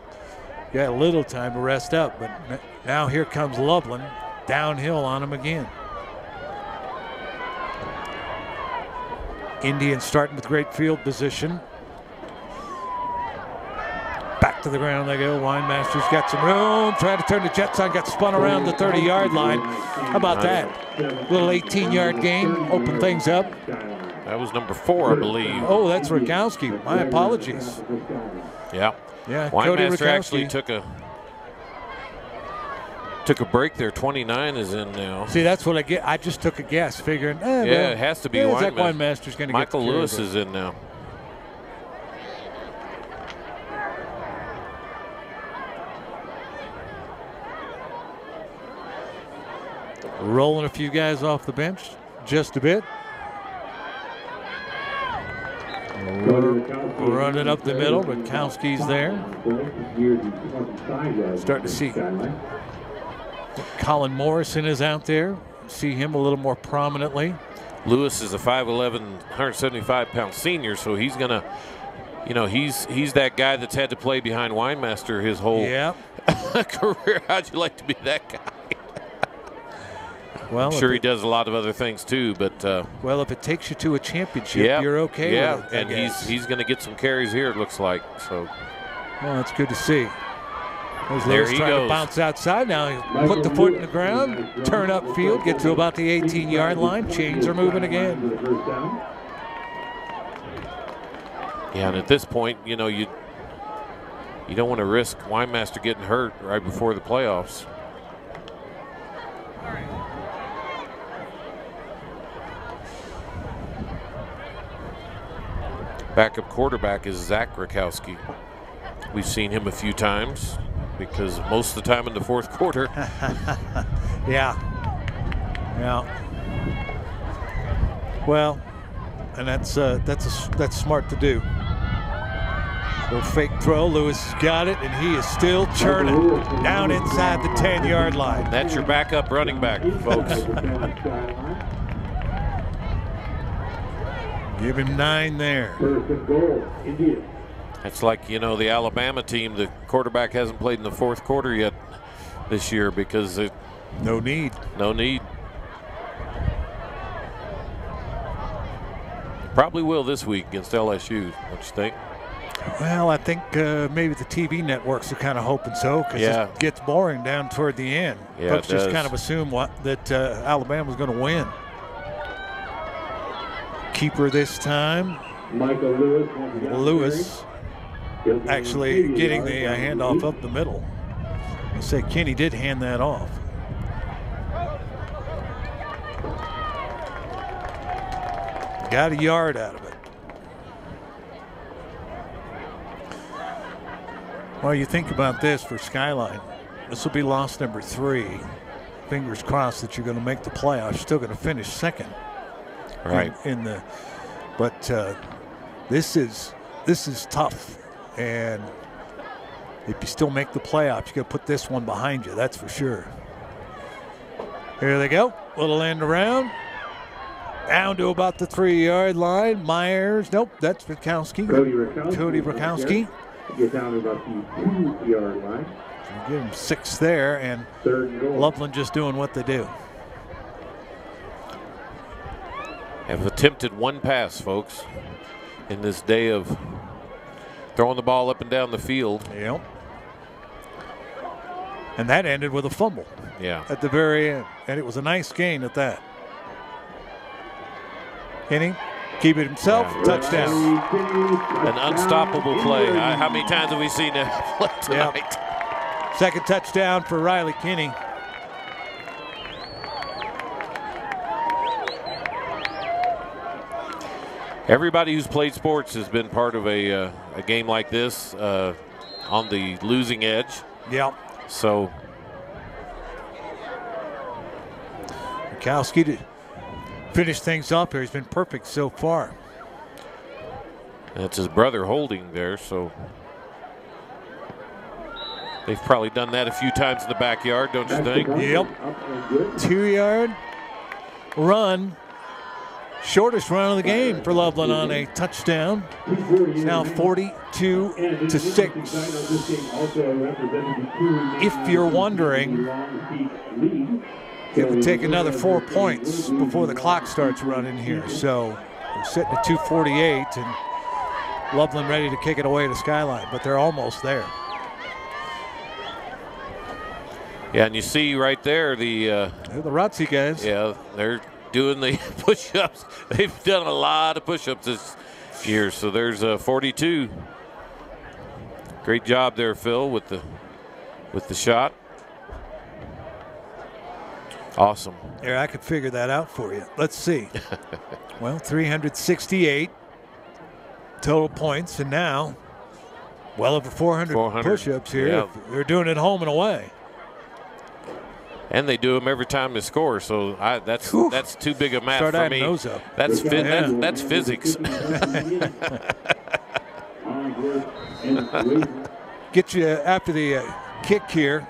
you got a little time to rest up. But now here comes Loveland, downhill on them again. Indians starting with great field position. Back to the ground they go. Winemaster's got some room. Trying to turn the Jets on. Got spun around the 30-yard line. How about that? Little 18-yard gain. Open things up. That was number 4, I believe. Oh, that's Rakowski. My apologies. Yeah. Yeah, Winemaster actually took a break there. 29 is in now. See, that's what I get. I just took a guess, figuring. It has to be Winemaster. Winemaster's going to get Michael Lewis is in now. Rolling a few guys off the bench just a bit. Running up the middle, but Kowski's there. Starting to see Colin Morrison is out there. See him a little more prominently. Lewis is a 5'11", 175-pound senior, so he's going to, he's that guy that's had to play behind Winemaster his whole career. How'd you like to be that guy? Well, I'm sure he does a lot of other things too, but well, if it takes you to a championship, you're okay. Yeah, with it, and he's going to get some carries here. It looks like so. Well, that's good to see. There he trying goes. To bounce outside now. He put the foot in the ground, turn up field, get to about the 18-yard line. Chains are moving again. Yeah, and at this point, you don't want to risk Winemaster getting hurt right before the playoffs. Backup quarterback is Zach Rakowski. We've seen him a few times because most of the time in the 4th quarter. Yeah. Well, and that's smart to do. Little fake throw. Lewis has got it, and he is still churning down inside the 10-yard line. That's your backup running back, folks. Give him 9 there. It's like, the Alabama team, the quarterback hasn't played in the 4th quarter yet this year because no need. Probably will this week against LSU, don't you think? Well, I think maybe the TV networks are kind of hoping so because it gets boring down toward the end. Yeah, folks just kind of assume that Alabama's going to win. Keeper this time. Michael Lewis actually getting the handoff up the middle. I say Kenny did hand that off. Got a yard out of it. Well, you think about this for Skyline. This will be loss number 3. Fingers crossed that you're going to make the playoffs. You're still going to finish second. Right. But this is tough, and if you still make the playoffs, you got to put this one behind you. That's for sure. Here they go. Little end around. Down to about the 3-yard line. Myers. Nope, that's Rakowski. Cody Rakowski. Get down to about the 2-yard line. Give him 6 there, and Loveland just doing what they do. Have attempted 1 pass, folks, in this day of throwing the ball up and down the field. Yep. And that ended with a fumble. Yeah. At the very end, and it was a nice gain at that. Kinney, keep it himself, touchdown. An unstoppable play. How many times have we seen that play tonight? Yep. Second touchdown for Riley Kinney. Everybody who's played sports has been part of a game like this on the losing edge. Yep. So Mikowski to finish things up here. He's been perfect so far. That's his brother holding there, so they've probably done that a few times in the backyard, don't you think? Yep. 2-yard run. Shortest run of the game for Loveland on a touchdown. It's now 42-6. If you're wondering, it would take another 4 points before the clock starts running here. So we're sitting at 2:48, and Loveland ready to kick it away to Skyline, but they're almost there. Yeah, and you see right there the ROTC guys. Yeah, they're doing the push-ups. They've done a lot of push-ups this year, so there's 42. Great job there, Phil, with the shot. Awesome. Here, I could figure that out for you. Let's see. Well, 368 total points, and now well over 400 push-ups here. Yeah. They're doing it home and away. And they do them every time they score, so that's too big a math for me. Those up. That's physics. Get you after the kick here.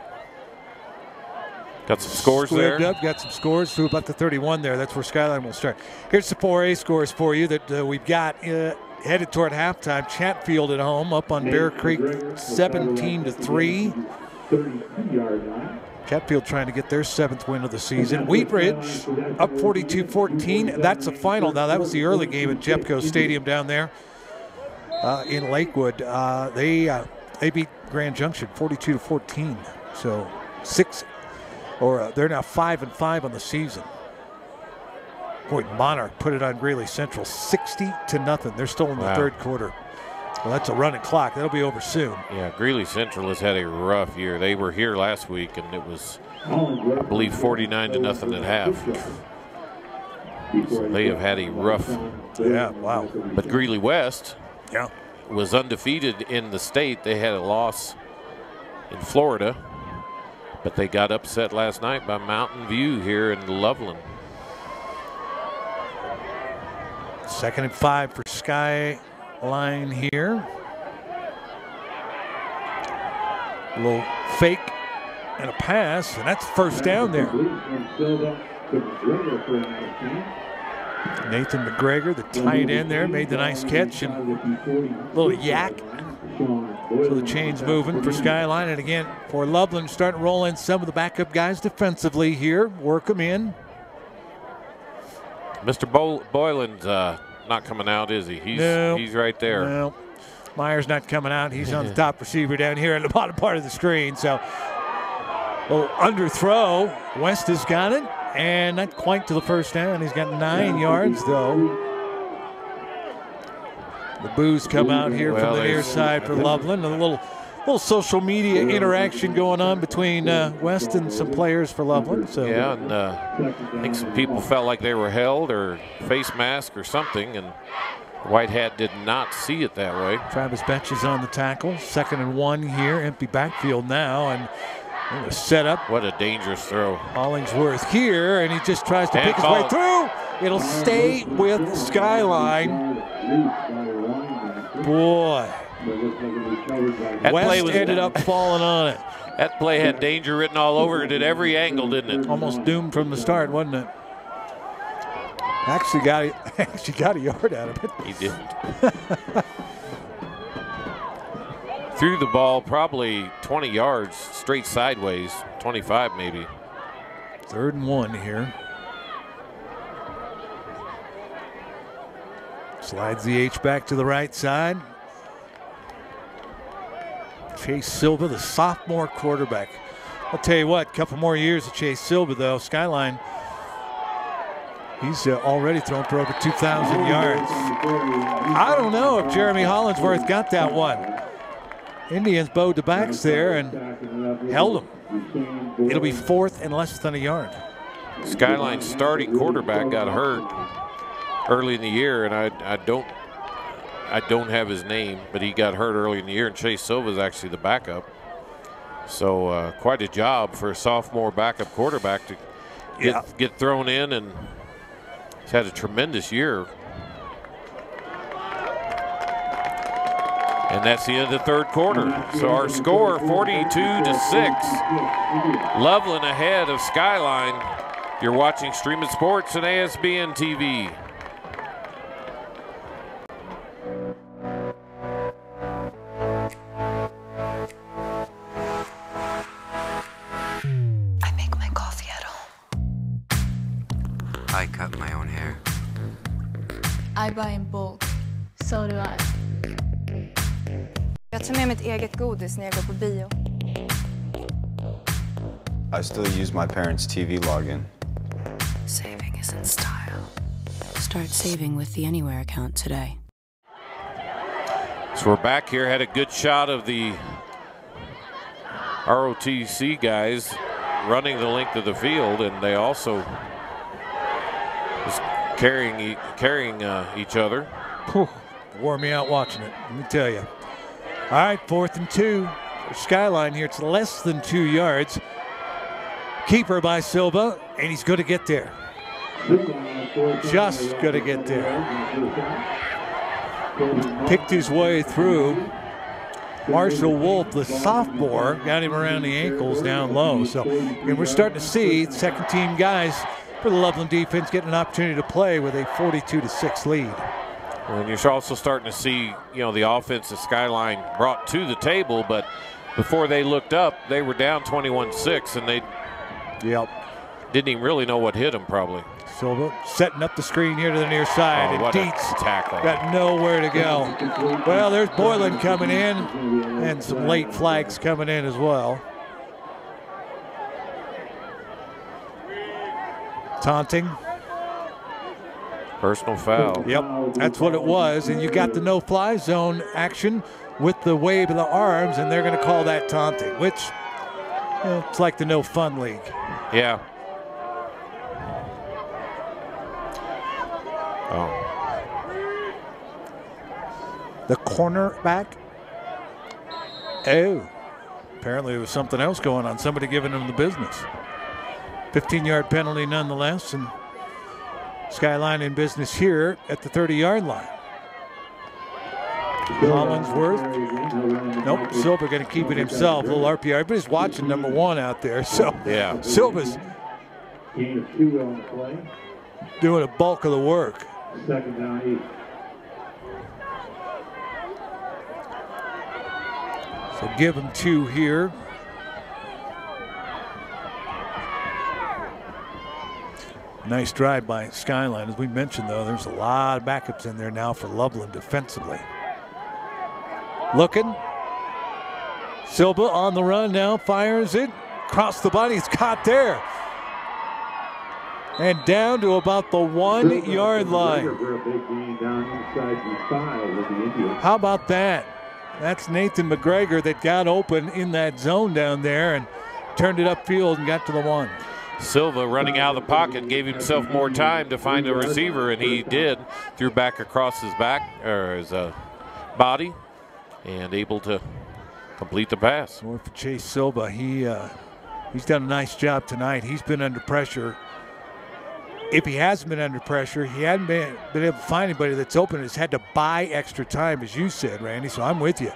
Got some scores there. Up, got some scores through about the 31 there. That's where Skyline will start. Here's the 4A scores for you that we've got headed toward halftime. Chatfield at home up on Bear Creek 17-3. 32-yard line. Chatfield trying to get their 7th win of the season. Wheat Ridge up 42-14. That's a final. Now, that was the early game at Jepco Stadium down there in Lakewood. They beat Grand Junction 42-14. So they're now 5-5 on the season. Boy, Monarch put it on Greeley Central 60-0. They're still in the third quarter. Well, that's a running clock. That'll be over soon. Yeah, Greeley Central has had a rough year. They were here last week, and it was, I believe, 49-0 at half. So they have had a rough. Yeah, wow. But Greeley West was undefeated in the state. They had a loss in Florida, but they got upset last night by Mountain View here in Loveland. 2nd and 5 for Skyline here. A little fake and a pass, and that's first down there. Nathan McGregor, the tight end there, made the nice catch and a little yak. So the chain's moving for Skyline, and again for Loveland, starting to roll in some of the backup guys defensively here, work them in. Mr. Boylan's not coming out, is he? He's right there. No. Myers not coming out. He's on the top receiver down here in the bottom part of the screen. So, little underthrow. West has got it, and not quite to the first down. He's got 9 yards, though. The boos come out here from the near side for Loveland. A little social media interaction going on between West and some players for Loveland. So yeah, and I think some people felt like they were held or face mask or something, and White Hat did not see it that way. Travis Betch is on the tackle. 2nd and 1 here, empty backfield now, and set up. What a dangerous throw. Hollingsworth here, and he just tries to pick his way through. It'll stay with Skyline. Boy. West ended up falling on it. That play had danger written all over it at every angle, didn't it? Almost doomed from the start, wasn't it? Actually got a yard out of it. He didn't. threw the ball probably 20 yards straight sideways, 25 maybe. 3rd and 1 here. Slides the H back to the right side. Chase Silva, the sophomore quarterback. I'll tell you what, a couple more years of Chase Silva, though. Skyline, he's already thrown for over 2,000 yards. I don't know if Jeremy Hollinsworth got that one. Indians bowed the backs there and held him. It'll be 4th and less than a yard. Skyline's starting quarterback got hurt early in the year, and I don't have his name, but he got hurt early in the year, and Chase Silva is actually the backup. So quite a job for a sophomore backup quarterback to get thrown in, and he's had a tremendous year. And that's the end of the 3rd quarter. So our score, 42-6. Loveland ahead of Skyline. You're watching Streaming Sports and ASBN TV. I make my coffee at home. I cut my own hair. I buy in bulk. So do I. Jag tar med mitt eget godis när jag går på bio. I still use my parents' TV login. Saving is in style. Start saving with the Anywhere account today. So we're back here, had a good shot of the ROTC guys running the length of the field, and they also was carrying each other. Whew, wore me out watching it, let me tell you. All right, 4th and 2 for Skyline here. It's less than 2 yards. Keeper by Silva, and he's going to get there. Just going to get there. Picked his way through. Marshall Wolf, the sophomore, got him around the ankles down low. So, and we're starting to see second-team guys for the Loveland defense getting an opportunity to play with a 42-6 lead. And you're also starting to see, you know, the offense that Skyline brought to the table, but before they looked up, they were down 21-6, and they didn't even really know what hit them probably. Silva setting up the screen here to the near side, and Dietz tackle. Got nowhere to go. Well, there's Boylan coming in, and some late flags coming in as well. Taunting. Personal foul. Yep, that's what it was. And you got the no-fly zone action with the wave of the arms, and they're going to call that taunting, which it's like the no-fun league. Yeah. Oh. The cornerback. Oh, apparently there was something else going on. Somebody giving him the business. 15-yard penalty nonetheless, and Skyline in business here at the 30-yard line. Hollinsworth. Nope, Silva going to keep it himself. A little RPI. Everybody's watching number 1 out there. So yeah, Silva's doing a bulk of the work. Second down, 8. So give him 2 here. Nice drive by Skyline. As we mentioned, though, there's a lot of backups in there now for Loveland defensively. Looking. Silva on the run now, fires it. Across the body, it's caught there. And down to about the 1-yard line. How about that? That's Nathan McGregor that got open in that zone down there and turned it upfield and got to the 1. Silva running out of the pocket gave himself more time to find a receiver, and he did. Threw back across his back or his body, and able to complete the pass. Or for Chase Silva, he's done a nice job tonight. He's been under pressure. If he hasn't been under pressure, he hadn't been able to find anybody that's open. Has had to buy extra time, as you said, Randy. So I'm with you.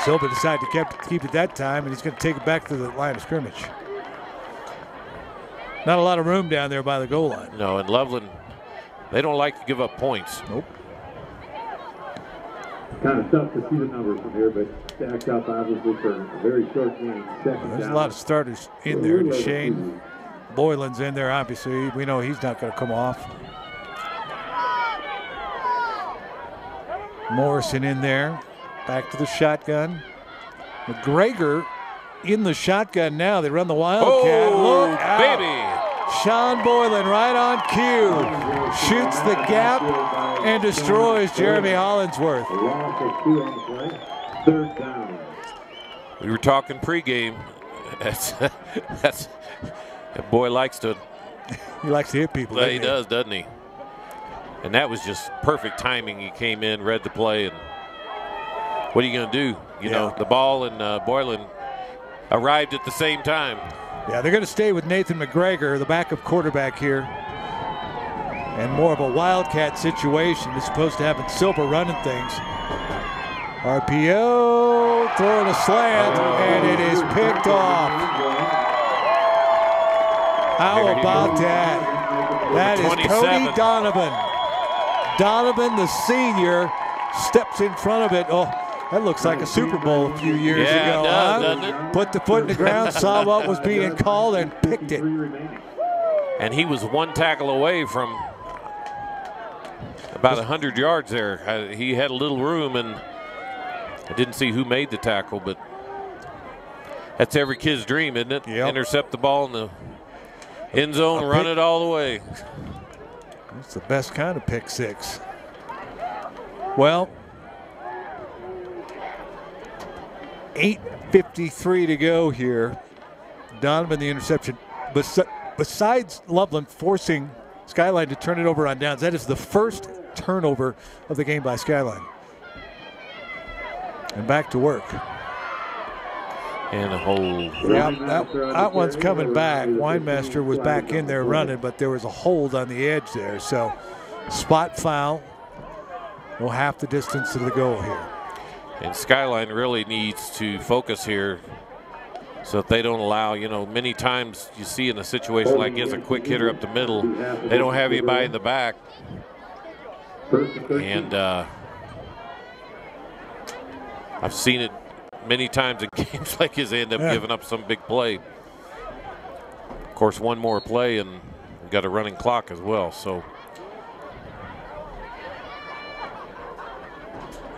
Silva decided to keep it that time, and he's going to take it back to the line of scrimmage. Not a lot of room down there by the goal line. No, and Loveland, they don't like to give up points. Nope. Kind of tough to see the numbers from here, but stacks up obviously for a very short game. There's a lot of starters in there. Shane Boylan's in there, obviously. We know he's not going to come off. Morrison in there. Back to the shotgun. McGregor in the shotgun now. They run the Wildcat. Oh, look out. baby. Sean Boylan right on cue. Shoots the gap and destroys Jeremy Hollinsworth. Third down. We were talking pregame. That boy likes to. He likes to hit people. He does, doesn't he? And that was just perfect timing. He came in, read the play, and what are you going to do? You know, the ball and Boylan arrived at the same time. Yeah, they're going to stay with Nathan McGregor, the backup quarterback here. And more of a Wildcat situation as opposed to having Silver running things. RPO, throwing a slant, and it is picked off. How about that? That is Cody Donovan. Donovan, the senior, steps in front of it. Oh, that looks like a Super Bowl a few years ago. It does, doesn't it? Put the foot in the ground, saw what was being called, and picked it. And he was one tackle away from about 100 yards there. He had a little room, and I didn't see who made the tackle, but that's every kid's dream, isn't it? Yep. Intercept the ball in the end zone, run it all the way. It's the best kind of pick six. Well, 8:53 to go here. Donovan the interception. Besides Loveland forcing Skyline to turn it over on downs, that is the first turnover of the game by Skyline. And back to work. And a hold. Yeah, that one's coming back. Winemaster was back in there running, but there was a hold on the edge there. So spot foul. Go half the distance to the goal here. And Skyline really needs to focus here so that they don't allow, you know, many times you see in a situation like this, a quick hitter up the middle, they don't have anybody in the back. And I've seen it many times in games like this, they end up giving up some big play. Of course, one more play and we've got a running clock as well. So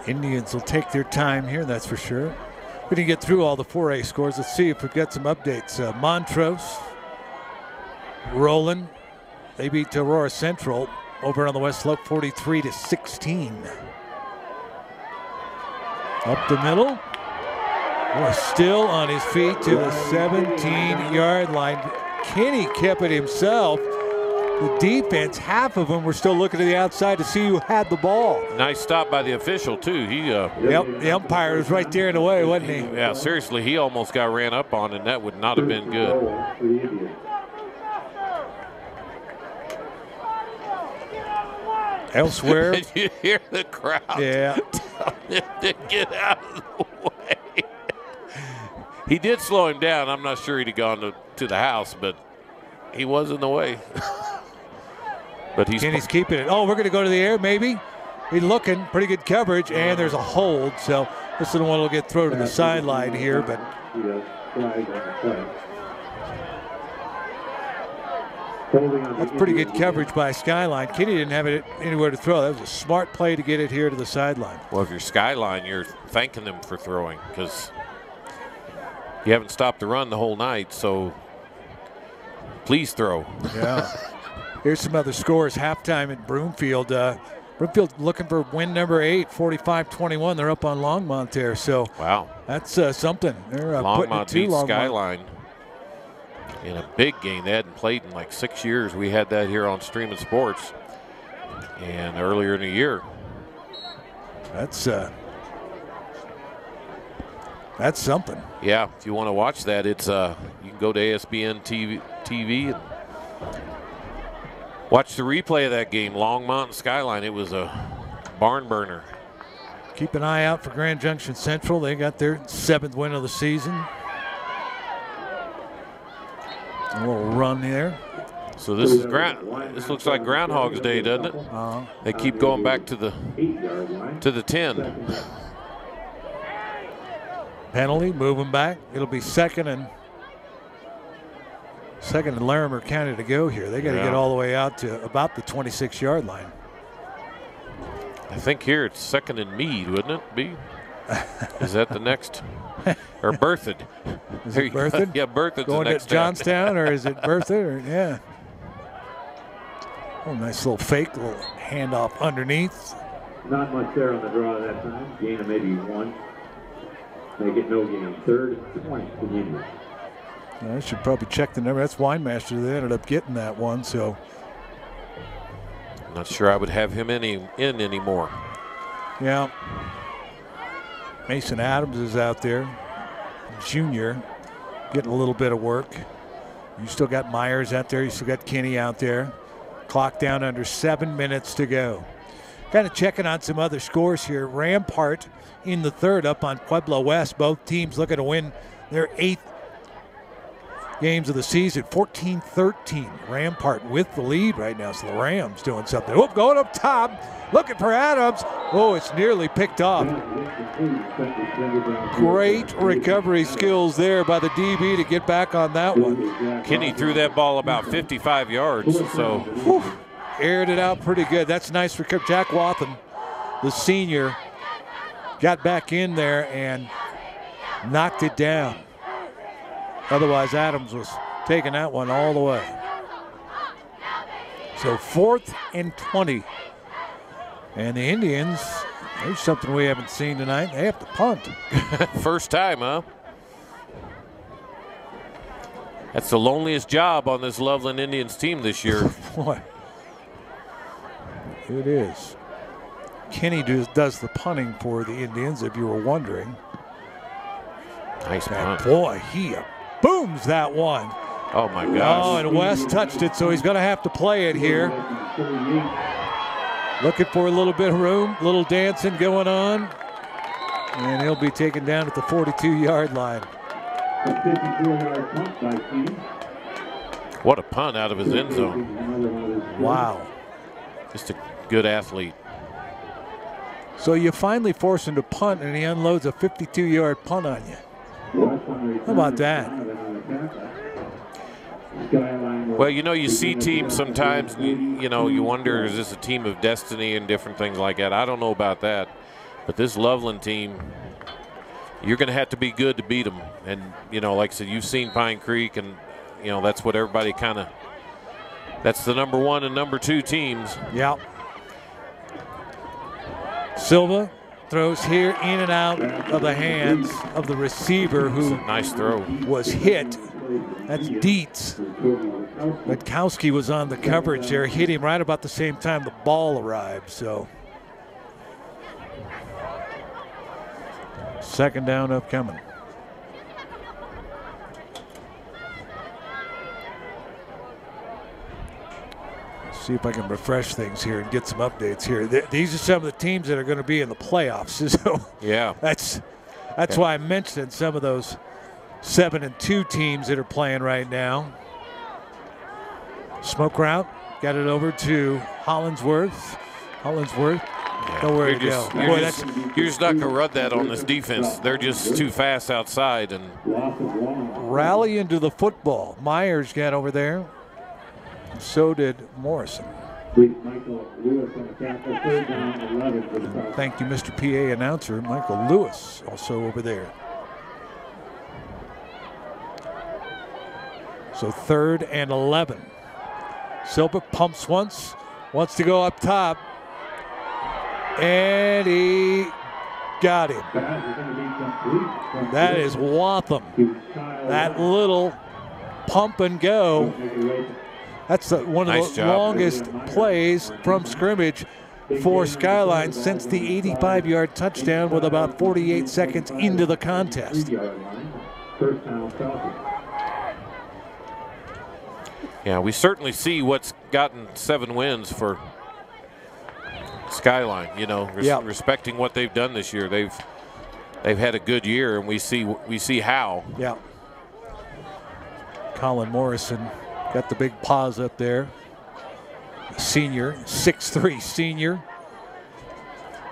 Indians will take their time here, that's for sure. We didn't get through all the 4A scores. Let's see if we've got some updates. Montrose, Roland, they beat Aurora Central over on the West Slope 43-16. Up the middle. Boy, still on his feet to the 17-yard line. Kenny kept it himself. The defense, half of them were still looking to the outside to see who had the ball. Nice stop by the official, too. Yep, the umpire was right there in the way, wasn't he? Yeah, seriously, he almost got ran up on, and that would not have been good. Elsewhere. And you hear the crowd tell him to get out of the way. He did slow him down. I'm not sure he'd have gone to the house, but he was in the way. But Kenny's keeping it. Oh, we're going to go to the air, maybe. He's looking, pretty good coverage, and there's a hold. So this one will get thrown to the sideline here, but that's pretty good coverage by Skyline. Kenny didn't have it anywhere to throw. That was a smart play to get it here to the sideline. Well, if you're Skyline, you're thanking them for throwing because you haven't stopped the run the whole night, so please throw. Yeah. Here's some other scores. Halftime at Broomfield. Broomfield looking for win number 8, 45-21. They're up on Longmont there. So wow, that's something. They're Longmont beat Skyline in a big game. They hadn't played in like 6 years. We had that here on Streaming Sports, and earlier in the year. That's something. Yeah, if you want to watch that, it's you can go to ASBN TV and watch the replay of that game, Longmont and Skyline. It was a barn burner. Keep an eye out for Grand Junction Central. They got their 7th win of the season. A little run there. So this is this looks like Groundhog's Day, doesn't it? They keep going back to the 10. Penalty, moving back. It'll be second and Larimer County to go here. They got to get all the way out to about the 26-yard line. I think here it's second and Meade, wouldn't it be? Is that the next? Or Berthoud? Is it Berthoud? Yeah, Berthoud's going the next to Johnstown, or is it Berthoud? Yeah. Oh, nice little fake, little handoff underneath. Not much there on the draw that time. Gain of maybe 1. Make it no gain. 3rd and 20 to Indians. I should probably check the number. That's Winemaster. They ended up getting that one, so. Not sure I would have him in anymore. Yeah. Mason Adams is out there. Junior getting a little bit of work. You still got Myers out there. You still got Kinney out there. Clock down under 7 minutes to go. Kind of checking on some other scores here. Rampart in the 3rd up on Pueblo West. Both teams looking to win their 8th games of the season. 14-13. Rampart with the lead right now. So the Rams doing something. Whoop, going up top. Looking for Adams. Oh, it's nearly picked off. Great recovery skills there by the DB to get back on that one. Kinney threw that ball about 55 yards, so. Whew, aired it out pretty good. That's nice recovery. Jack Wathan, the senior, got back in there and knocked it down. Otherwise, Adams was taking that one all the way. So 4th and 20. And the Indians, there's something we haven't seen tonight. They have to punt. First time, huh? That's the loneliest job on this Loveland Indians team this year. Boy, it is. Kinney does the punting for the Indians, if you were wondering. Nice punt. Boy, he booms that one. Oh, my gosh. Oh, and West touched it, so he's going to have to play it here. Looking for a little bit of room, little dancing going on. And he'll be taken down at the 42-yard line. What a punt out of his end zone. Wow. Just a good athlete. So you finally force him to punt, and he unloads a 52-yard punt on you. How about that? Well, you know, you see teams sometimes, you know, you wonder, is this a team of destiny and different things like that? I don't know about that. But this Loveland team, you're going to have to be good to beat them. And, you know, like I said, you've seen Pine Creek, and, you know, that's what everybody kind of, that's the number 1 and number 2 teams. Yeah. Silva throws here in and out of the hands of the receiver who nice throw was hit. That's Dietz. Witkowski was on the coverage there, hit him right about the same time the ball arrived. So 2nd down upcoming. Let's see if I can refresh things here and get some updates here. These are some of the teams that are going to be in the playoffs. So yeah, that's why I mentioned some of those 7-2 teams that are playing right now. Smoke route, got it over to Hollingsworth. Nowhere to go. You're just not going to run that on this defense. They're just too fast outside. And rally into the football. Myers got over there. So did Morrison. Thank you, Mr. PA announcer, Michael Lewis, also over there. So 3rd and 11. Silva pumps once, wants to go up top, and he got him. That is Waltham. That little pump and go. That's one of the longest plays from scrimmage for Skyline since the 85-yard touchdown with about 48 seconds into the contest. Yeah, we certainly see what's gotten 7 wins for Skyline. You know, respecting what they've done this year, they've had a good year, and we see how. Yeah. Colin Morrison Got the big paws up there. Senior, 6'3" senior.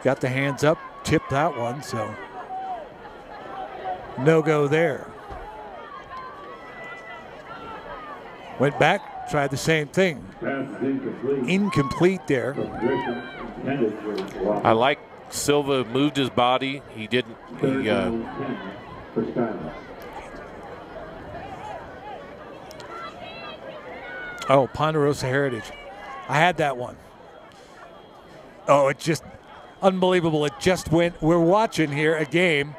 Got the hands up, tipped that one, so no go there. Went back, tried the same thing. Incomplete there. I like Silva moved his body. He didn't. Oh, Ponderosa Heritage. I had that one. Oh, it just unbelievable. It just went. We're watching here a game.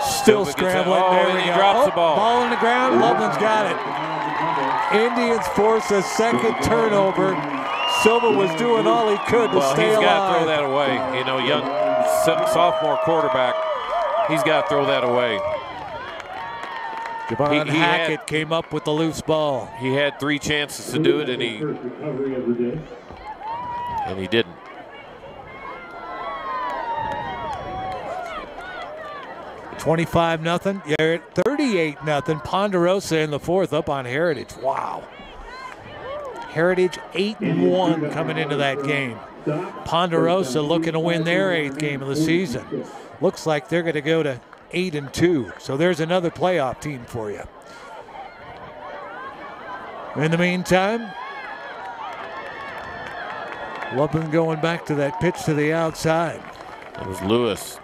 Still scrambling. There we go. He drops the ball. Ball on the ground. Loveland's got it. Indians force a second turnover. Silva was doing all he could to stay alive. He's got to throw that away. You know, young sophomore quarterback. He's got to throw that away. Javon Hackett came up with the loose ball. He had 3 chances to do it, and he didn't. $25-0. You're at 38-0. Ponderosa in the fourth up on Heritage. Wow. Heritage 8-1 coming into that game. Ponderosa looking to win their 8th game of the season. Looks like they're going to go to 8-2. So there's another playoff team for you. In the meantime, Loveland going back to that pitch to the outside. It was Lewis.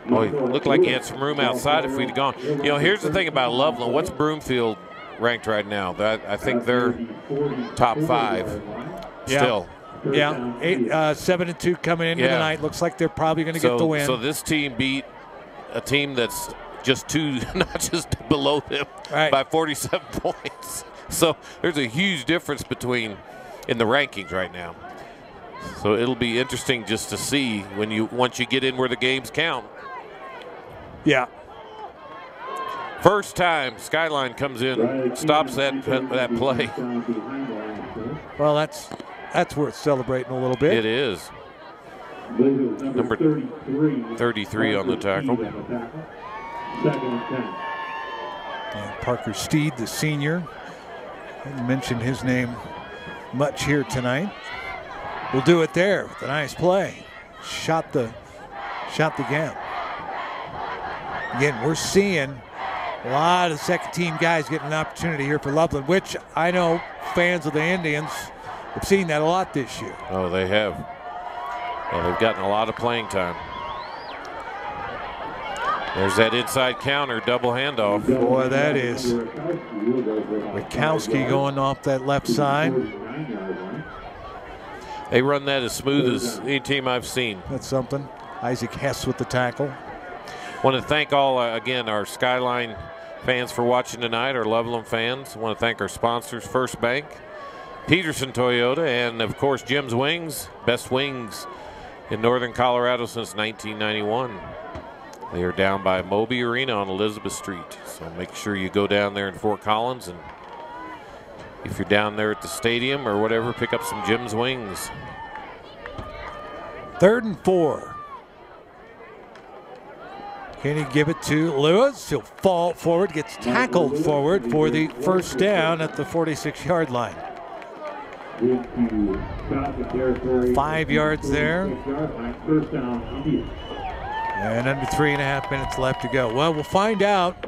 Oh, he looked like he had some room outside if we'd have gone. You know, here's the thing about Loveland. What's Broomfield ranked right now? I think they're top 5 still. Yeah, 7-2 coming into the night. Looks like they're probably going to get the win. So this team beat a team that's just 2 notches below them by 47 points. So there's a huge difference in the rankings right now. So it'll be interesting just to see once you get in where the games count. Yeah. First time Skyline comes in, stops that play. Well, that's worth celebrating a little bit. It is. Number 33 on the tackle. And Parker Steed, the senior. Didn't mention his name much here tonight. We'll do it there with a nice play. Shot the gap. Again, we're seeing a lot of second-team guys getting an opportunity here for Loveland, which I know fans of the Indians have seen that a lot this year. Oh, they have. Well, they've gotten a lot of playing time. There's that inside counter, double handoff. Boy, that is. Rakowski going off that left side. They run that as smooth as any team I've seen. That's something. Isaac Hess with the tackle. Want to thank all, again, our Skyline fans for watching tonight, our Loveland fans. Want to thank our sponsors, First Bank, Pedersen Toyota, and, of course, Jim's Wings. Best wings in northern Colorado since 1991. They are down by Moby Arena on Elizabeth Street. So make sure you go down there in Fort Collins, and if you're down there at the stadium or whatever, pick up some Jim's Wings. 3rd and 4. Can he give it to Lewis? He'll fall forward, gets tackled forward for the first down at the 46-yard line. 5 yards there. And under 3.5 minutes left to go. Well, we'll find out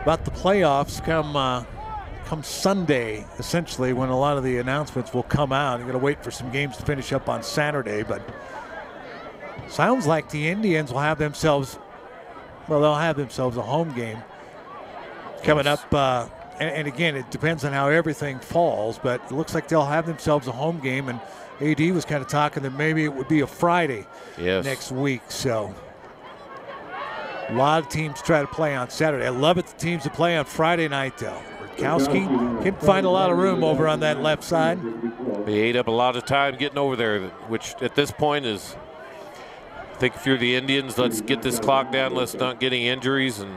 about the playoffs come Sunday, essentially, when a lot of the announcements will come out. You're going to wait for some games to finish up on Saturday, but sounds like the Indians will have themselves, well, they'll have themselves a home game coming up. And again, it depends on how everything falls, but it looks like they'll have themselves a home game. And AD was kind of talking that maybe it would be a Friday next week. So a lot of teams try to play on Saturday. I love it, the teams that play on Friday night, though. Rakowski can find a lot of room over on that left side. They ate up a lot of time getting over there, which at this point is, I think if you're the Indians, let's get this clock down. Let's not get any injuries and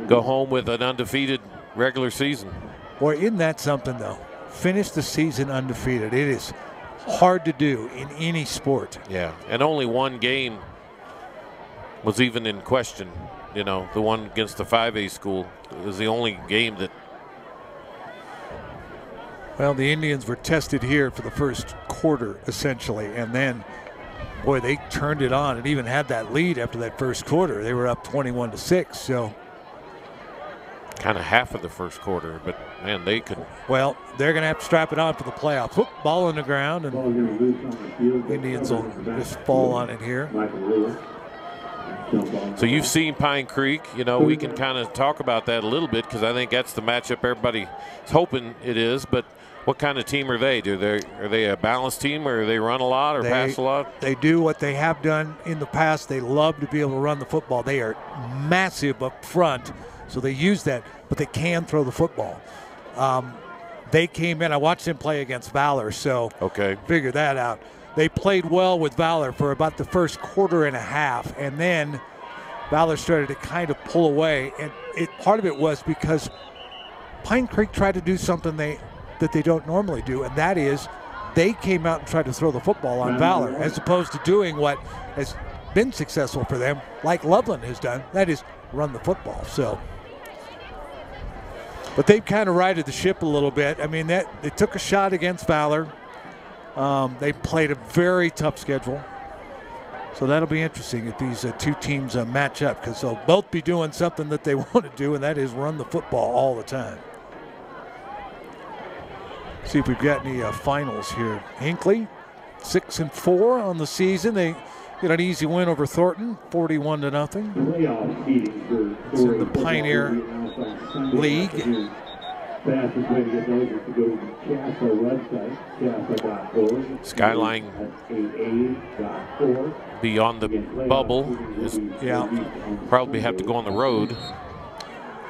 go home with an undefeated regular season. Boy, isn't that something, though? Finish the season undefeated. It is hard to do in any sport. Yeah, and only one game was even in question you know, the one against the 5A school. It was the only game that. Well, the Indians were tested here for the first quarter, essentially, and then, boy, they turned it on and even had that lead after that first quarter. They were up 21-6, so. Kind of half of the first quarter, but, man, they could. Well, they're going to have to strap it on for the playoffs. Whoop, ball on the ground, and Indians will just fall on it here. So you've seen Pine Creek. You know, we can kind of talk about that a little bit because I think that's the matchup everybody's hoping it is, but what kind of team are they? Are they a balanced team, or they run a lot or pass a lot? They do what they have done in the past. They love to be able to run the football. They are massive up front, so they use that, but they can throw the football. They came in. I watched them play against Valor, so figure that out. They played well with Valor for about the first quarter and a half, and then Valor started to kind of pull away. And part of it was because Pine Creek tried to do something that they don't normally do, and that is they came out and tried to throw the football on Valor, as opposed to doing what has been successful for them, like Loveland has done, that is run the football. So, but they've kind of righted the ship a little bit. I mean, they took a shot against Valor. They played a very tough schedule. So that'll be interesting if these two teams match up, because they'll both be doing something that they want to do, and that is run the football all the time. See if we've got any finals here. Hinckley, 6-4 on the season. They get an easy win over Thornton, 41-0. It's in the Pioneer League. Fastest way to get those is to go to the CASA website, casa.org. Skyline beyond the bubble is probably have to go on the road.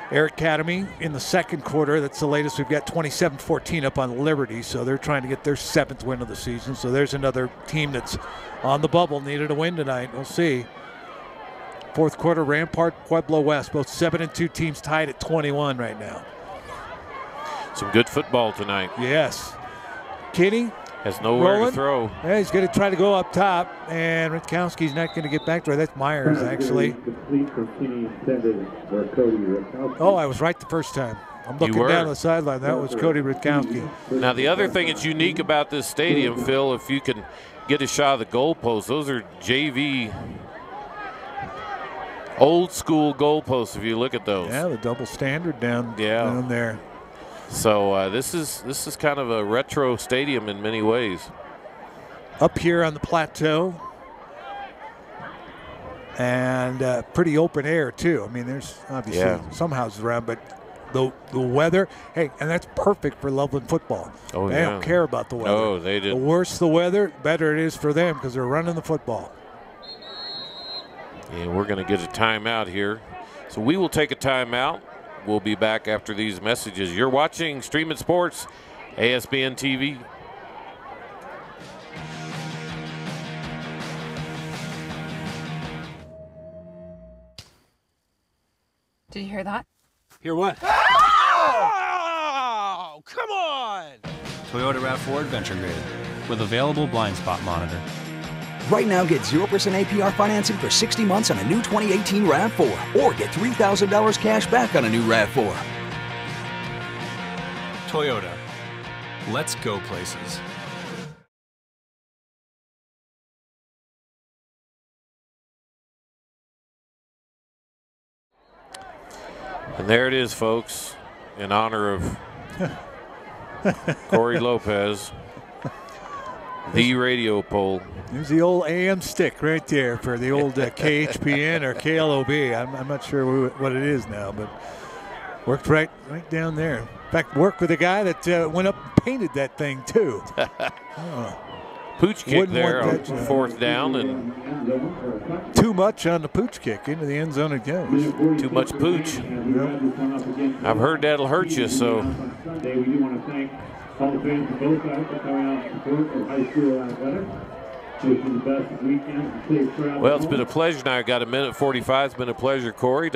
Air Academy in the second quarter. That's the latest. We've got 27-14 up on Liberty, so they're trying to get their 7th win of the season. So there's another team that's on the bubble, needed a win tonight. We'll see. Fourth quarter, Rampart, Pueblo West, both 7-2 teams tied at 21 right now. Some good football tonight. Yes. Kinney has nowhere to throw. Yeah, he's going to try to go up top, and Rutkowski's not going to get back to her. That's Myers, actually. Oh, I was right the first time. I'm looking down the sideline. That was Cody Rutkowski. Now, the other thing that's unique about this stadium, Phil, if you can get a shot of the goalposts, those are JV old school goalposts if you look at those. Yeah, the double standard down there. So this is kind of a retro stadium in many ways. Up here on the plateau, and pretty open air too. I mean, there's obviously some houses around, but the weather. Hey, and that's perfect for Loveland football. Oh, they don't care about the weather. No, they didn't. The worse the weather, better it is for them because they're running the football. And we're going to get a timeout here, so we will take a timeout. We'll be back after these messages. You're watching Streaming Sports, ASBN TV. Did you hear that? Hear what? Oh, come on! Toyota RAV4 Adventure Grade with available blind spot monitor. Right now, get 0% APR financing for 60 months on a new 2018 RAV4, or get $3,000 cash back on a new RAV4. Toyota. Let's go places. And there it is, folks, in honor of Corey Lopez, the radio poll. There's the old AM stick right there for the old KHPN or KLOB. I'm not sure what it is now, but worked right down there. In fact, worked with a guy that went up and painted that thing too. Pooch kick there on fourth down, and too much on the pooch kick into the end zone it goes. Too much pooch. Yep. I've heard that'll hurt you. So. Sunday, we do want to thank all the fans on both sides for coming out and support for high school athletics. Wish you the best weekend and safe travel. Well, it's been a pleasure. Now I got a minute 45. It's been a pleasure, Corey.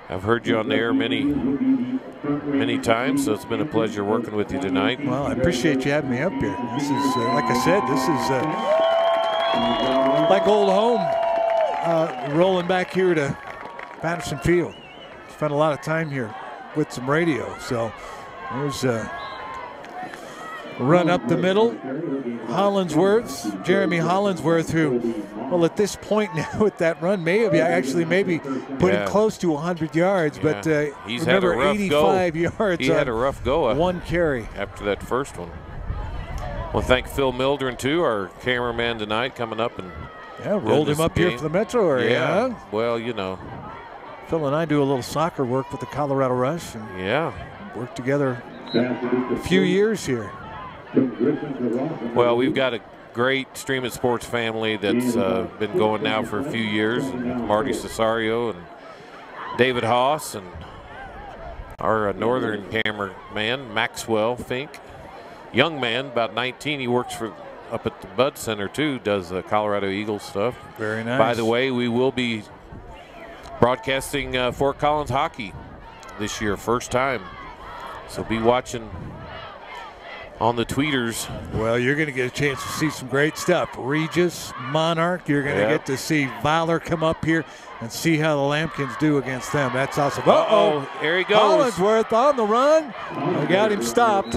I've heard you on the air many times, so it's been a pleasure working with you tonight. Well, I appreciate you having me up here. This is, like I said, this is like old home. Rolling back here to Pedersen Field. Spent a lot of time here with some radio. So there's a run up the middle. Jeremy Hollinsworth, who, well, at this point now with that run, maybe put it close to 100 yards, but he's remember, had a rough 85 go. yards. He had a rough go. One carry after that first one. Well, thank Phil Mildren too, our cameraman tonight, coming up and rolled him up here for the metro area. Yeah. Huh? Well, you know, Phil and I do a little soccer work with the Colorado Rush, and worked together a few years here. Well, we've got a great Stream It Sports family that's been going now for a few years. Marty Cesario and David Haase and our northern cameraman, Maxwell Fink. Young man, about 19. He works up at the Bud Center, too, does Colorado Eagles stuff. Very nice. By the way, we will be broadcasting Fort Collins hockey this year, first time. So be watching on the tweeters. Well, you're going to get a chance to see some great stuff. Regis, Monarch, you're going to get to see Valor come up here and see how the Lambkins do against them. That's awesome. Uh-oh, there he goes. Hollinsworth on the run. They got him stopped.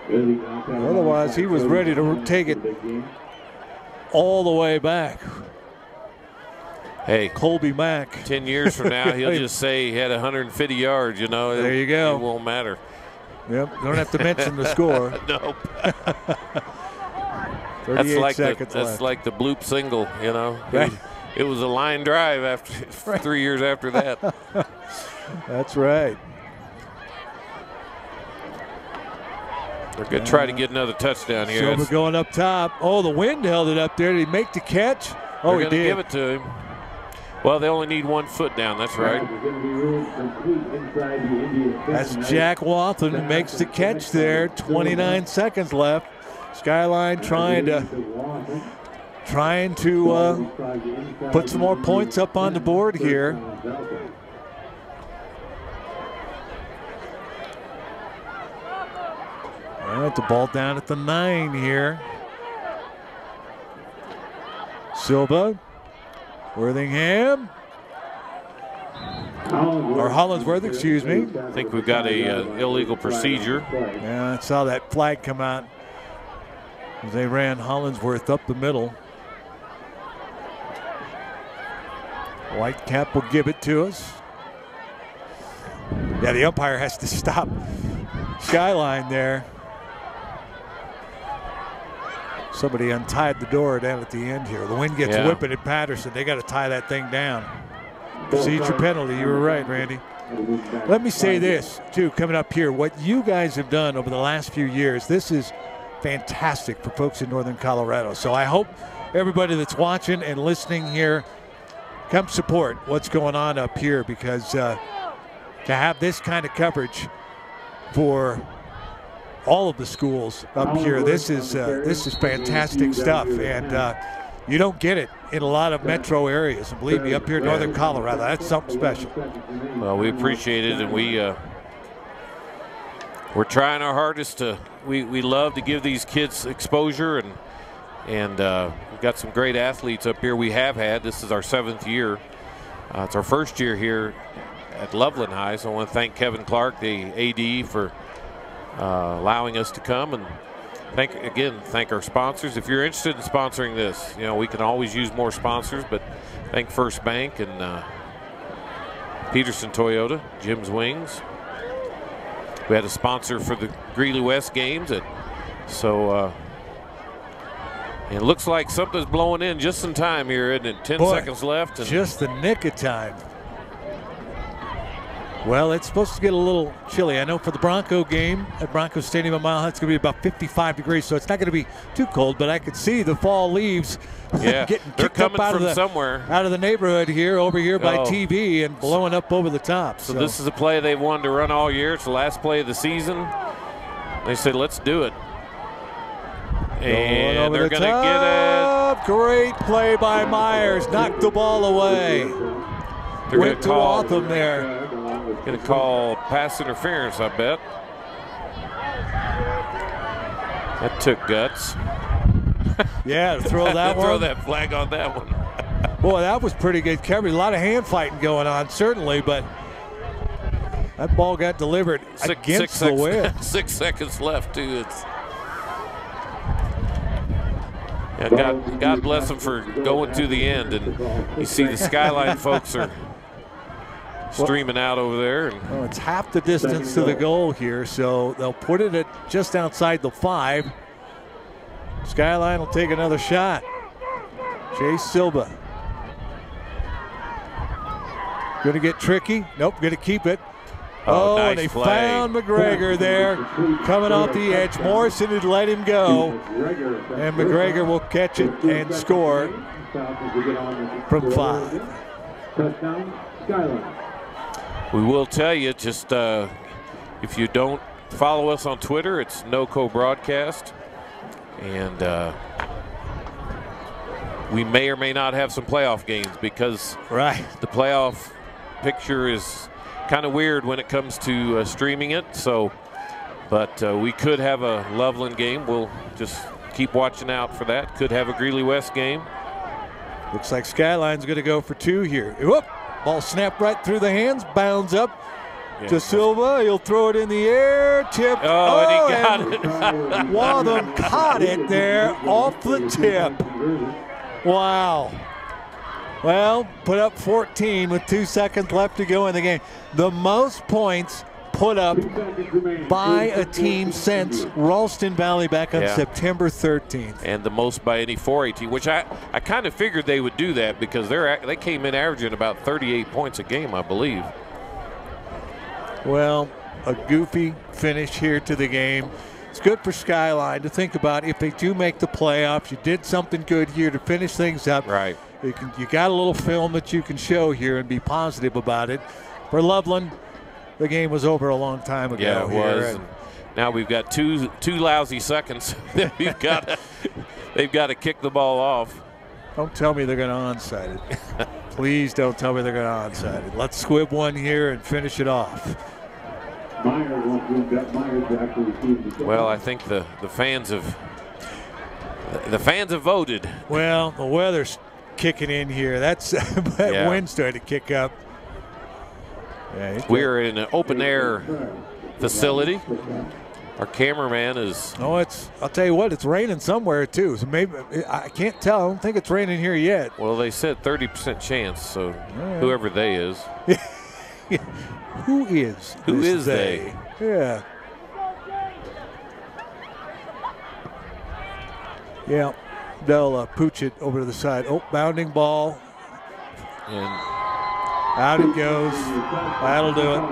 Otherwise, he was ready to take it all the way back. Hey, Colby Mack. 10 years from now, he'll just say he had 150 yards, you know. There you go. It won't matter. Yep, don't have to mention the score. Nope. 38 seconds that's left. like the bloop single, you know. Right. It was a line drive after 3 years after that. That's right. They're going to try to get another touchdown here. Silva going up top. Oh, the wind held it up there. Did he make the catch? Oh, he did. Give it to him. Well, they only need 1 foot down. That's right. That's Jack Wathen who makes the catch there. 29 seconds left. Skyline trying to put some more points up on the board here. All right, the ball down at the 9 here. Silva, Worthingham, or Hollinsworth, excuse me. I think we've got a illegal procedure. Yeah, I saw that flag come out as they ran Hollinsworth up the middle. Whitecap will give it to us. Yeah, the umpire has to stop Skyline there. Somebody untied the door down at the end here. The wind gets whipping at Pedersen. They got to tie that thing down. Procedure penalty. You were right, Randy. Let me say this, too, coming up here. What you guys have done over the last few years, this is fantastic for folks in northern Colorado. So I hope everybody that's watching and listening here come support what's going on up here, because to have this kind of coverage for all of the schools up here, this is fantastic stuff, and you don't get it in a lot of metro areas. And believe me, up here in northern Colorado, that's something special. Well, we appreciate it, and we're trying our hardest to. We love to give these kids exposure, and we've got some great athletes up here. We have had. This is our 7th year. It's our first year here at Loveland High, so I want to thank Kevin Clark, the AD, for allowing us to come, and thank our sponsors. If you're interested in sponsoring this, you know, we can always use more sponsors, but thank First Bank and Pedersen Toyota, Jim's Wings. We had a sponsor for the Greeley West games, and it looks like something's blowing in just in time here, isn't it? 10 seconds left. And just the nick of time. Well, it's supposed to get a little chilly. I know for the Bronco game at Bronco Stadium at Mile High, it's going to be about 55 degrees, so it's not going to be too cold, but I could see the fall leaves getting kicked up out of somewhere. Out of the neighborhood here, over here by TV, and blowing up over the top. So this is a play they've wanted to run all year. It's the last play of the season. They said, let's do it. And they're going to get it. Great play by Myers. Knocked the ball away. They're Went to Waltham there. Going to call pass interference, I bet. That took guts. Yeah, throw that one. Throw that flag on that one. Boy, that was pretty good coverage. A lot of hand fighting going on, certainly, but that ball got delivered against the wind. 6 seconds left, too. God bless them for going to the end. And you see the Skyline folks are streaming out over there. Well, it's half the distance to the goal here, so they'll put it at just outside the 5. Skyline will take another shot. Jay Silva. Going to get tricky. Nope, going to keep it. Oh, nice, and they found McGregor there coming off the edge. Morrison had let him go, and McGregor will catch it and score from 5. Touchdown, Skyline. We will tell you, just if you don't follow us on Twitter, it's NOCO Broadcast. And we may or may not have some playoff games because the playoff picture is kind of weird when it comes to streaming it. So, but we could have a Loveland game. We'll just keep watching out for that. Could have a Greeley West game. Looks like Skyline's going to go for 2 here. Whoop! Ball snapped right through the hands, bounds up to Silva. He'll throw it in the air, tipped. And he got it. Watham caught it there off the tip. Wow. Well, put up 14 with 2 seconds left to go in the game. The most points put up by a team since Ralston Valley back on September 13th. And the most by any 4A team, which I kind of figured they would do that because they came in averaging about 38 points a game, I believe. Well, a goofy finish here to the game. It's good for Skyline to think about if they do make the playoffs. You did something good here to finish things up. Right. You got a little film that you can show here and be positive about it. For Loveland, the game was over a long time ago. Yeah, it was. And now we've got two lousy seconds. They've got to kick the ball off. Don't tell me they're going to onside it. Please don't tell me they're going to onside it. Let's squib one here and finish it off. Well, I think the fans have voted. Well, the weather's kicking in here. That wind started to kick up. Yeah, we're in an open air facility. Our cameraman is. Oh, I'll tell you what, it's raining somewhere too. So maybe I can't tell. I don't think it's raining here yet. Well, they said 30% chance. So whoever they is. Who is they? Yeah. Yeah. They'll pooch it over to the side. Oh, bounding ball. And out it goes. That'll do it.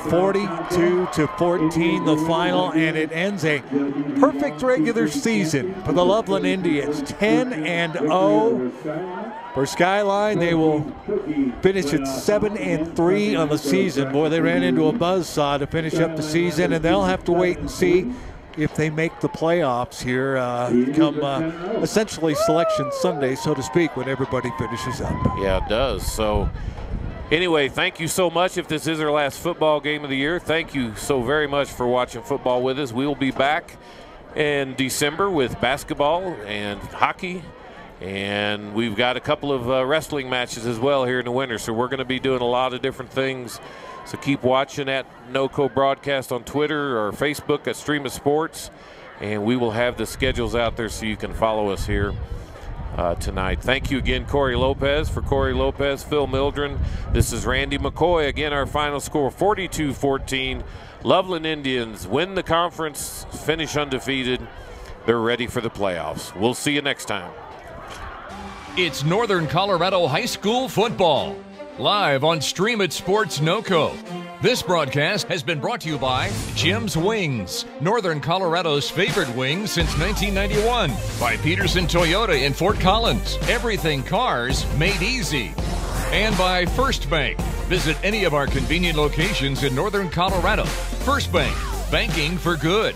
42-14 the final, and it ends a perfect regular season for the Loveland Indians. 10-0 for Skyline. They will finish at 7-3 on the season. Boy, they ran into a buzzsaw to finish up the season, and they'll have to wait and see if they make the playoffs here come essentially Selection Sunday, so to speak, when everybody finishes up. Yeah, it does. So anyway, thank you so much. If this is our last football game of the year, thank you so very much for watching football with us. We will be back in December with basketball and hockey, and we've got a couple of wrestling matches as well here in the winter. So we're going to be doing a lot of different things. So keep watching at NOCO Broadcast on Twitter or Facebook at Stream of Sports, and we will have the schedules out there so you can follow us here tonight. Thank you again, Corey Lopez. For Corey Lopez, Phil Mildren, this is Randy McCoy. Again, our final score, 42-14. Loveland Indians win the conference, finish undefeated. They're ready for the playoffs. We'll see you next time. It's Northern Colorado High School football. Live on Stream It Sports NOCO. This broadcast has been brought to you by Jim's Wings, Northern Colorado's favorite wings since 1991. By Pedersen Toyota in Fort Collins, everything cars made easy. And by First Bank. Visit any of our convenient locations in Northern Colorado. First Bank, banking for good.